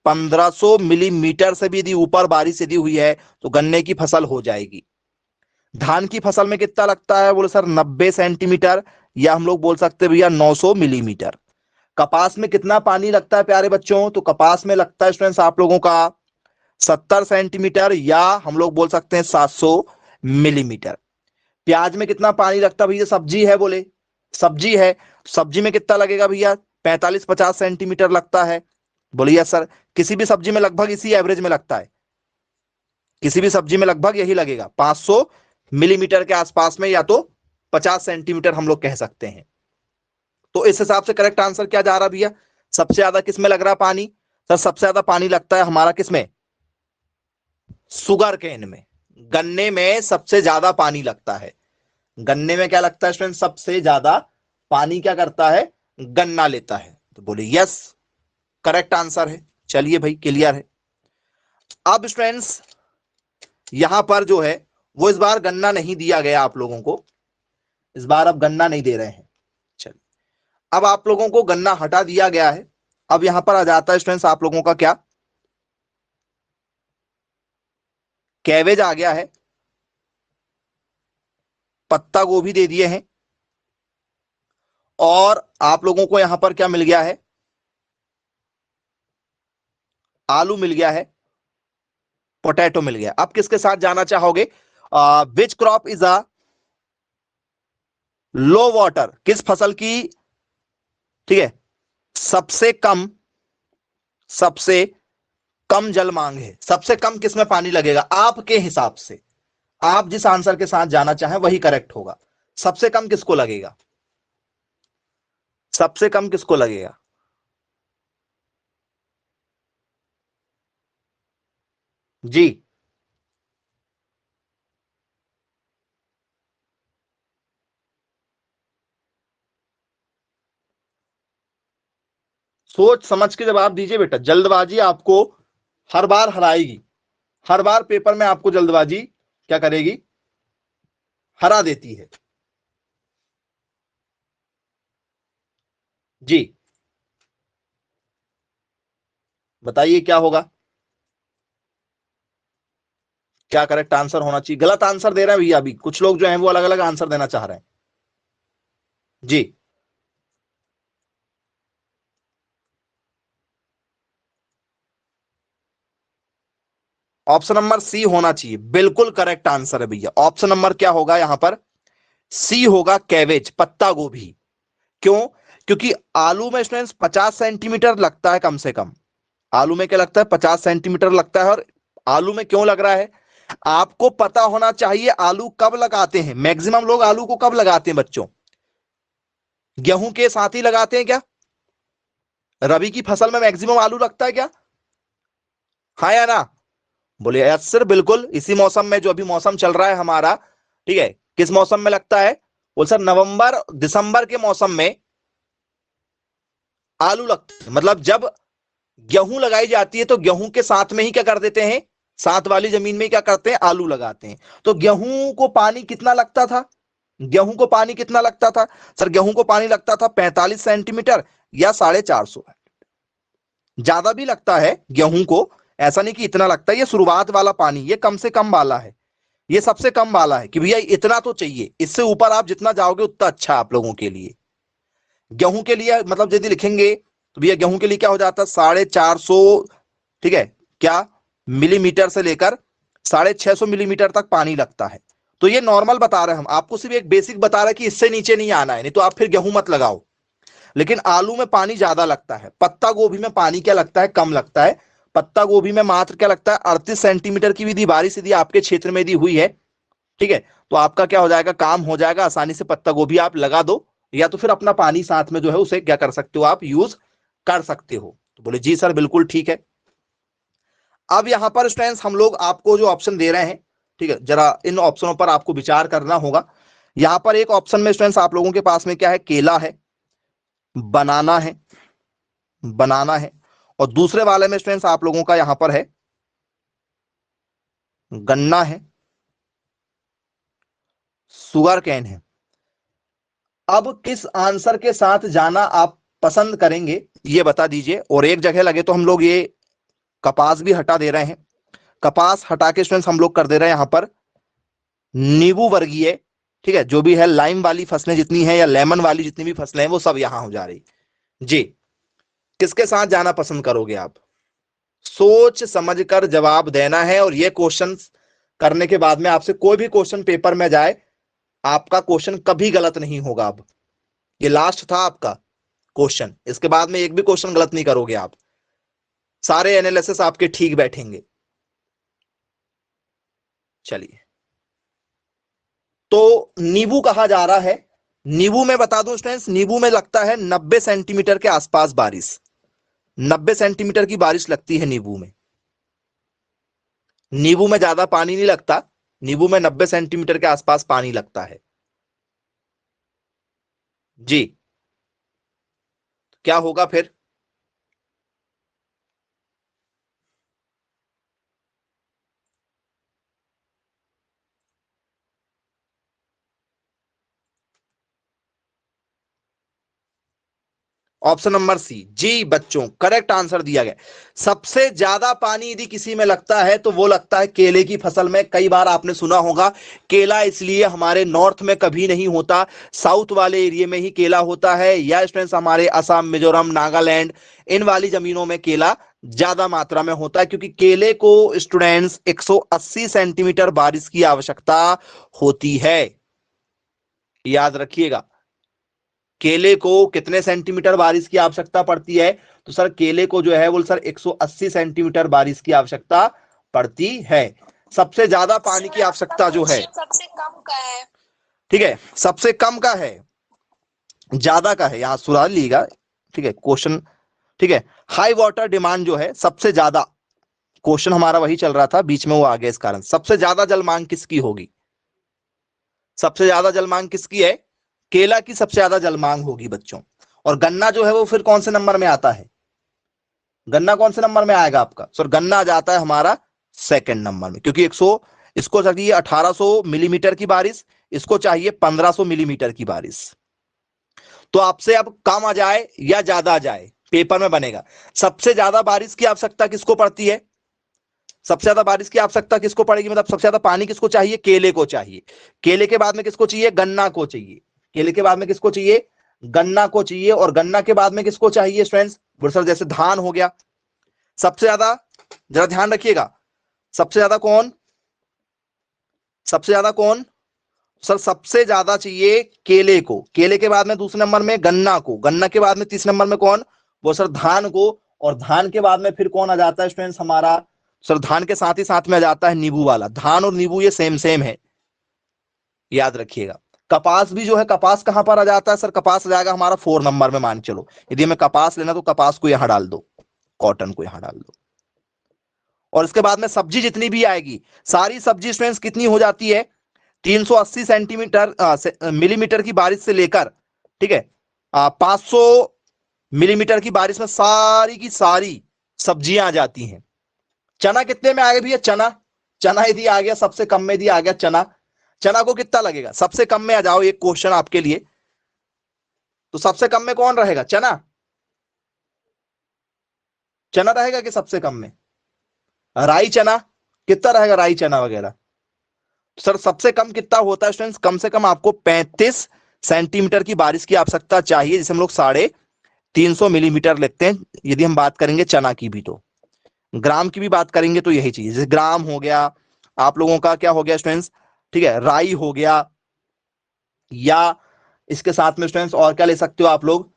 1500 मिलीमीटर से भी यदि ऊपर बारिश यदि हुई है तो गन्ने की फसल हो जाएगी। धान की फसल में कितना लगता है? बोले सर 90 सेंटीमीटर, या हम लोग बोल सकते हैं भैया 900 मिलीमीटर। कपास में कितना पानी लगता है प्यारे बच्चों? तो कपास में लगता है स्टूडेंट्स आप लोगों का 70 सेंटीमीटर, या हम लोग बोल सकते हैं 700 मिलीमीटर। प्याज में कितना पानी लगता है भैया? सब्जी है, बोले सब्जी है, सब्जी में कितना लगेगा भैया? 45-50 सेंटीमीटर लगता है। बोलिए सर, किसी भी सब्जी में लगभग इसी एवरेज में लगता है, किसी भी सब्जी में लगभग यही लगेगा 500 मिलीमीटर के आसपास में, या तो 50 सेंटीमीटर हम लोग कह सकते हैं। तो इस हिसाब से करेक्ट आंसर क्या जा रहा भैया? सबसे ज्यादा किस में लग रहा पानी? सर सबसे ज्यादा पानी लगता है हमारा किस में? सुगर केन में। गन्ने में सबसे ज्यादा पानी लगता है। गन्ने में क्या लगता है स्टूडेंट? सबसे ज्यादा पानी क्या करता है? गन्ना लेता है। तो बोले यस, करेक्ट आंसर है। चलिए भाई क्लियर है। अब स्टूडेंट्स यहां पर जो है वो इस बार गन्ना नहीं दिया गया आप लोगों को, इस बार अब गन्ना नहीं दे रहे हैं। चलिए अब आप लोगों को गन्ना हटा दिया गया है। अब यहां पर आ जाता है स्टूडेंट्स आप लोगों का क्या? कैबेज आ गया है, पत्ता गोभी दे दिए हैं, और आप लोगों को यहां पर क्या मिल गया है, आलू मिल गया है, पोटैटो मिल गया। अब किसके साथ जाना चाहोगे? Which crop is a low water, किस फसल की, ठीक है, सबसे कम जल मांग है, सबसे कम किसमें पानी लगेगा आपके हिसाब से? आप जिस आंसर के साथ जाना चाहें वही करेक्ट होगा। सबसे कम किसको लगेगा? सबसे कम किसको लगेगा? जी, सोच समझ के जवाब दीजिए बेटा, जल्दबाजी आपको हर बार हराएगी, हर बार पेपर में आपको जल्दबाजी क्या करेगी, हरा देती है। जी, बताइए क्या होगा, क्या करेक्ट आंसर होना चाहिए? गलत आंसर दे रहे हैं भैया, अभी कुछ लोग जो हैं वो अलग अलग आंसर देना चाह रहे हैं। जी, ऑप्शन नंबर सी होना चाहिए, बिल्कुल करेक्ट आंसर है भैया। ऑप्शन नंबर क्या होगा यहां पर? सी होगा, कैवेज, पत्ता गोभी। क्यों? क्योंकि आलू में स्टूडेंट्स 50 सेंटीमीटर लगता है कम से कम। आलू में क्या लगता है? 50 सेंटीमीटर लगता है। और आलू में क्यों लग रहा है? आपको पता होना चाहिए आलू कब लगाते हैं। मैक्सिमम लोग आलू को कब लगाते हैं बच्चों? गेहूं के साथ ही लगाते हैं क्या? रबी की फसल में मैक्सिमम आलू लगता है क्या? हाँ या ना? बोलिए यस सर, बिल्कुल इसी मौसम में, जो अभी मौसम चल रहा है हमारा, ठीक है, किस मौसम में लगता है? बोल सर, नवंबर दिसंबर के मौसम में आलू लगते हैं। मतलब जब गेहूं लगाई जाती है तो गेहूं के साथ में ही क्या कर देते हैं, साथ वाली जमीन में क्या करते हैं, आलू लगाते हैं। तो गेहूं को पानी कितना लगता था? गेहूं को पानी कितना लगता था? सर गेहूं को पानी लगता था 45 सेंटीमीटर या 450। ज्यादा भी लगता है गेहूं को, ऐसा नहीं कि इतना लगता है। ये शुरुआत वाला पानी, ये कम से कम वाला है, ये सबसे कम वाला है कि भैया इतना तो चाहिए। इससे ऊपर आप जितना जाओगे उतना अच्छा आप लोगों के लिए। गेहूं के लिए मतलब यदि लिखेंगे तो भैया गेहूं के लिए क्या हो जाता है, 450, ठीक है, क्या, मिलीमीटर से लेकर 650 मिलीमीटर तक पानी लगता है। तो ये नॉर्मल बता रहे हैं हम आपको, सिर्फ एक बेसिक बता रहे हैं कि इससे नीचे नहीं आना है, नहीं तो आप फिर गेहूं मत लगाओ। लेकिन आलू में पानी ज्यादा लगता है, पत्ता गोभी में पानी क्या लगता है, कम लगता है। पत्ता गोभी में मात्र क्या लगता है, 38 सेंटीमीटर की यदि बारिश यदि आपके क्षेत्र में यदि हुई है, ठीक है, तो आपका क्या हो जाएगा, काम हो जाएगा आसानी से, पत्ता गोभी आप लगा दो। या तो फिर अपना पानी साथ में जो है उसे क्या कर सकते हो, आप यूज कर सकते हो। तो बोले जी सर बिल्कुल ठीक है। अब यहां पर स्टूडेंट्स हम लोग आपको जो ऑप्शन दे रहे हैं, ठीक है, जरा इन ऑप्शनों पर आपको विचार करना होगा। यहां पर एक ऑप्शन में स्टूडेंट्स आप लोगों के पास में क्या है, केला है, बनाना है, बनाना है। और दूसरे वाले में स्टूडेंट्स आप लोगों का यहां पर है गन्ना है, सुगर कैन है। अब किस आंसर के साथ जाना आप पसंद करेंगे ये बता दीजिए। और एक जगह लगे तो हम लोग ये कपास भी हटा दे रहे हैं, कपास हटा के स्टूडेंट्स हम लोग कर दे रहे हैं यहां पर नींबू वर्गीय, ठीक है, जो भी है लाइम वाली फसलें जितनी है या लेमन वाली जितनी भी फसलें हैं वो सब यहां हो जा रही। जी, किसके साथ जाना पसंद करोगे आप? सोच समझकर जवाब देना है। और ये क्वेश्चन करने के बाद में आपसे कोई भी क्वेश्चन पेपर में जाए, आपका क्वेश्चन कभी गलत नहीं होगा। अब ये लास्ट था आपका क्वेश्चन, इसके बाद में एक भी क्वेश्चन गलत नहीं करोगे आप, सारे एनालिसिस आपके ठीक बैठेंगे। चलिए, तो नींबू कहा जा रहा है, नींबू में बता दूं स्टूडेंट्स, नींबू में लगता है 90 सेंटीमीटर के आसपास बारिश, 90 सेंटीमीटर की बारिश लगती है नींबू में। नींबू में ज्यादा पानी नहीं लगता, नींबू में 90 सेंटीमीटर के आसपास पानी लगता है। जी, क्या होगा फिर? Option number C. जी बच्चों, करेक्ट आंसर दिया गया। सबसे ज्यादा पानी यदि किसी में लगता है तो वो लगता है केले की फसल में। कई बार आपने सुना होगा केला इसलिए हमारे नॉर्थ में कभी नहीं होता, साउथ वाले एरिया में ही केला होता है, या स्टूडेंट्स हमारे असम, मिजोरम, नागालैंड इन वाली जमीनों में केला ज्यादा मात्रा में होता है, क्योंकि केले को स्टूडेंट्स 180 सेंटीमीटर बारिश की आवश्यकता होती है। याद रखिएगा, केले को कितने सेंटीमीटर बारिश की आवश्यकता पड़ती है? तो सर केले को जो है वो सर 180 सेंटीमीटर बारिश की आवश्यकता पड़ती है। सबसे ज्यादा पानी की आवश्यकता जो है, सबसे कम का है। ठीक है, सबसे कम का है, ज्यादा का है, यहां सुधार लीजिएगा, ठीक है क्वेश्चन, ठीक है। हाई वाटर डिमांड जो है सबसे ज्यादा, क्वेश्चन हमारा वही चल रहा था, बीच में वो आ गया इस कारण। सबसे ज्यादा जल मांग किसकी होगी? सबसे ज्यादा जल मांग किसकी है? केला की सबसे ज्यादा जल मांग होगी बच्चों। और गन्ना जो है वो फिर कौन से नंबर में आता है? गन्ना कौन से नंबर में आएगा आपका? सर गन्ना जाता है हमारा सेकंड नंबर में, क्योंकि 100, इसको चाहिए 1800 मिलीमीटर की बारिश, इसको चाहिए 1500 मिलीमीटर की बारिश। तो आपसे अब कम आ जाए या ज्यादा आ जाए, पेपर में बनेगा। सबसे ज्यादा बारिश की आवश्यकता किसको पड़ती है? सबसे ज्यादा बारिश की आवश्यकता किसको पड़ेगी, मतलब सबसे ज्यादा पानी किसको चाहिए? केले को चाहिए। केले के बाद में किसको चाहिए? गन्ना को चाहिए। केले के बाद में किसको चाहिए? गन्ना को चाहिए। और गन्ना के बाद में किसको चाहिए स्टूडेंट्स? सर जैसे धान हो गया। सबसे ज्यादा, जरा ध्यान रखिएगा, सबसे ज्यादा कौन? सबसे ज्यादा कौन? सर सबसे ज्यादा चाहिए केले को। केले के बाद में दूसरे नंबर में गन्ना को। गन्ना के बाद में तीसरे नंबर में कौन? वो सर धान को। और धान के बाद में फिर कौन आ जाता है स्टूडेंट्स हमारा? सर धान के साथ ही साथ में आ जाता है नींबू वाला। धान और नींबू ये सेम सेम है, याद रखिएगा। कपास भी जो है, कपास कहां पर आ जाता है? सर कपास आ जाएगा हमारा 4 नंबर में, मान चलो यदि हमें कपास लेना तो कपास को यहां डाल दो, कॉटन को यहां डाल दो। और इसके बाद में सब्जी जितनी भी आएगी, सारी सब्जी स्टूडेंट्स कितनी हो जाती है? 380 सेंटीमीटर मिलीमीटर की बारिश से लेकर, ठीक है, 500 मिलीमीटर की बारिश में सारी की सारी सब्जियां आ जाती हैं। चना कितने में आ गया भैया? चना, चना यदि आ गया सबसे कम में, यदि आ गया चना, चना को कितना लगेगा? सबसे कम में आ जाओ, एक क्वेश्चन आपके लिए, तो सबसे कम में कौन रहेगा? चना, चना रहेगा कि सबसे कम में? राई चना कितना रहेगा? राई चना वगैरह। सर सबसे कम कितना होता है स्टूडेंट्स? कम से कम आपको 35 सेंटीमीटर की बारिश की आवश्यकता चाहिए, जिसे हम लोग 350 मिलीमीटर लिखते हैं। यदि हम बात करेंगे चना की भी, तो ग्राम की भी बात करेंगे तो यही चीज, जैसे ग्राम हो गया आप लोगों का, क्या हो गया स्टूडेंट्स, ठीक है, राई हो गया, या इसके साथ में स्टूडेंट्स और क्या ले सकते हो आप लोग,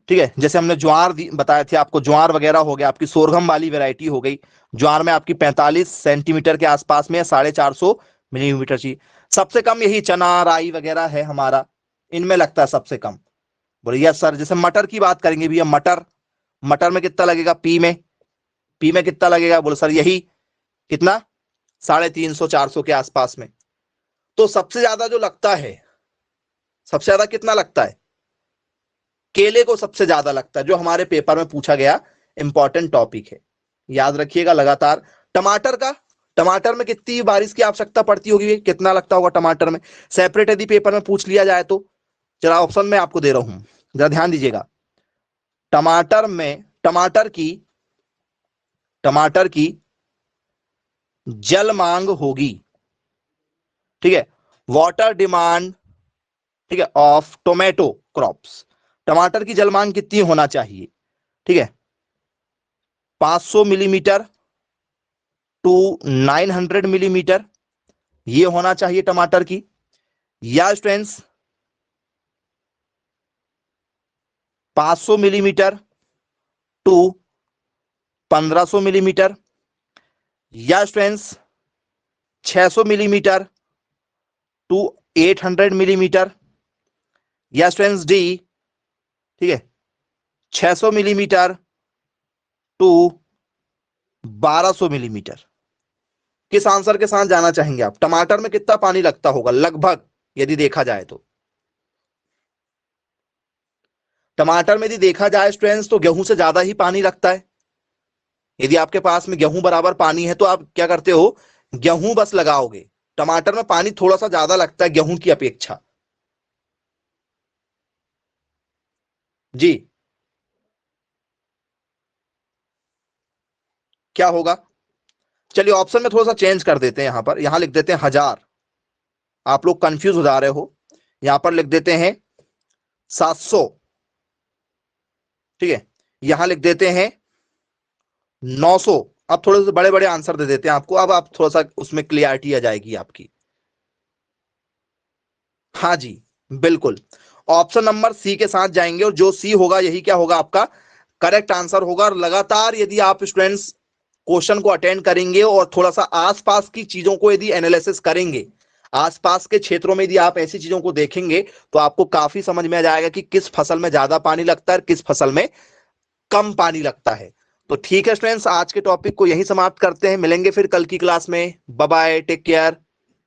ठीक है, जैसे हमने ज्वार बताए थे आपको, ज्वार वगैरह हो गया, आपकी सोरगम वाली वैरायटी हो गई। ज्वार में आपकी 45 सेंटीमीटर के आसपास में 450 मिलीमीटर चाहिए। सबसे कम यही चना, राई वगैरह है हमारा, इनमें लगता है सबसे कम। बोले यस सर। जैसे मटर की बात करेंगे भैया, मटर, मटर में कितना लगेगा? पी में, पी में कितना लगेगा? बोले सर यही कितना, 350 400 के आसपास में। तो सबसे ज्यादा जो लगता है, सबसे ज्यादा कितना लगता है? केले को सबसे ज्यादा लगता है, जो हमारे पेपर में पूछा गया इंपॉर्टेंट टॉपिक है, याद रखिएगा लगातार। टमाटर का, टमाटर में कितनी बारिश की आवश्यकता पड़ती होगी, कितना लगता होगा टमाटर में? सेपरेट यदि पेपर में पूछ लिया जाए तो, चला ऑप्शन में आपको दे रहा हूं, जरा ध्यान दीजिएगा। टमाटर में, टमाटर की जल मांग होगी, ठीक है, वाटर डिमांड, ठीक है, ऑफ टोमेटो क्रॉप्स। टमाटर की जल मांग कितनी होना चाहिए? ठीक है, 500 मिलीमीटर टू 900 मिलीमीटर, ये होना चाहिए टमाटर की। या स्टूडेंट्स 500 मिलीमीटर टू 1500 मिलीमीटर, या स्टूडेंट्स 600 मिलीमीटर टू 800 मिलीमीटर, या स्टूडेंट्स डी, ठीक है, 600 मिलीमीटर टू 1200 मिलीमीटर। किस आंसर के साथ जाना चाहेंगे आप? टमाटर में कितना पानी लगता होगा लगभग, यदि देखा जाए तो? टमाटर में यदि देखा जाए स्टूडेंट्स तो गेहूं से ज्यादा ही पानी लगता है। यदि आपके पास में गेहूं बराबर पानी है तो आप क्या करते हो? गेहूं बस लगाओगे। टमाटर में पानी थोड़ा सा ज्यादा लगता है गेहूं की अपेक्षा। जी क्या होगा? चलिए ऑप्शन में थोड़ा सा चेंज कर देते हैं, यहां पर यहां लिख देते हैं 1000, आप लोग कंफ्यूज हो जा रहे हो, यहां पर लिख देते हैं 700, ठीक है, यहां लिख देते हैं 900। अब थोड़े से बड़े बड़े आंसर दे देते हैं आपको, अब आप थोड़ा सा उसमें क्लियरिटी आ जाएगी आपकी। हाँ जी, बिल्कुल, ऑप्शन नंबर सी के साथ जाएंगे और जो सी होगा यही क्या होगा आपका करेक्ट आंसर होगा। और लगातार यदि आप स्टूडेंट्स क्वेश्चन को अटेंड करेंगे और थोड़ा सा आसपास की चीजों को यदि एनालिसिस करेंगे, आसपास के क्षेत्रों में यदि आप ऐसी चीजों को देखेंगे, तो आपको काफी समझ में आ जाएगा कि किस फसल में ज्यादा पानी लगता है, किस फसल में कम पानी लगता है। तो ठीक है स्टूडेंट्स, आज के टॉपिक को यहीं समाप्त करते हैं, मिलेंगे फिर कल की क्लास में। Bye bye, take care.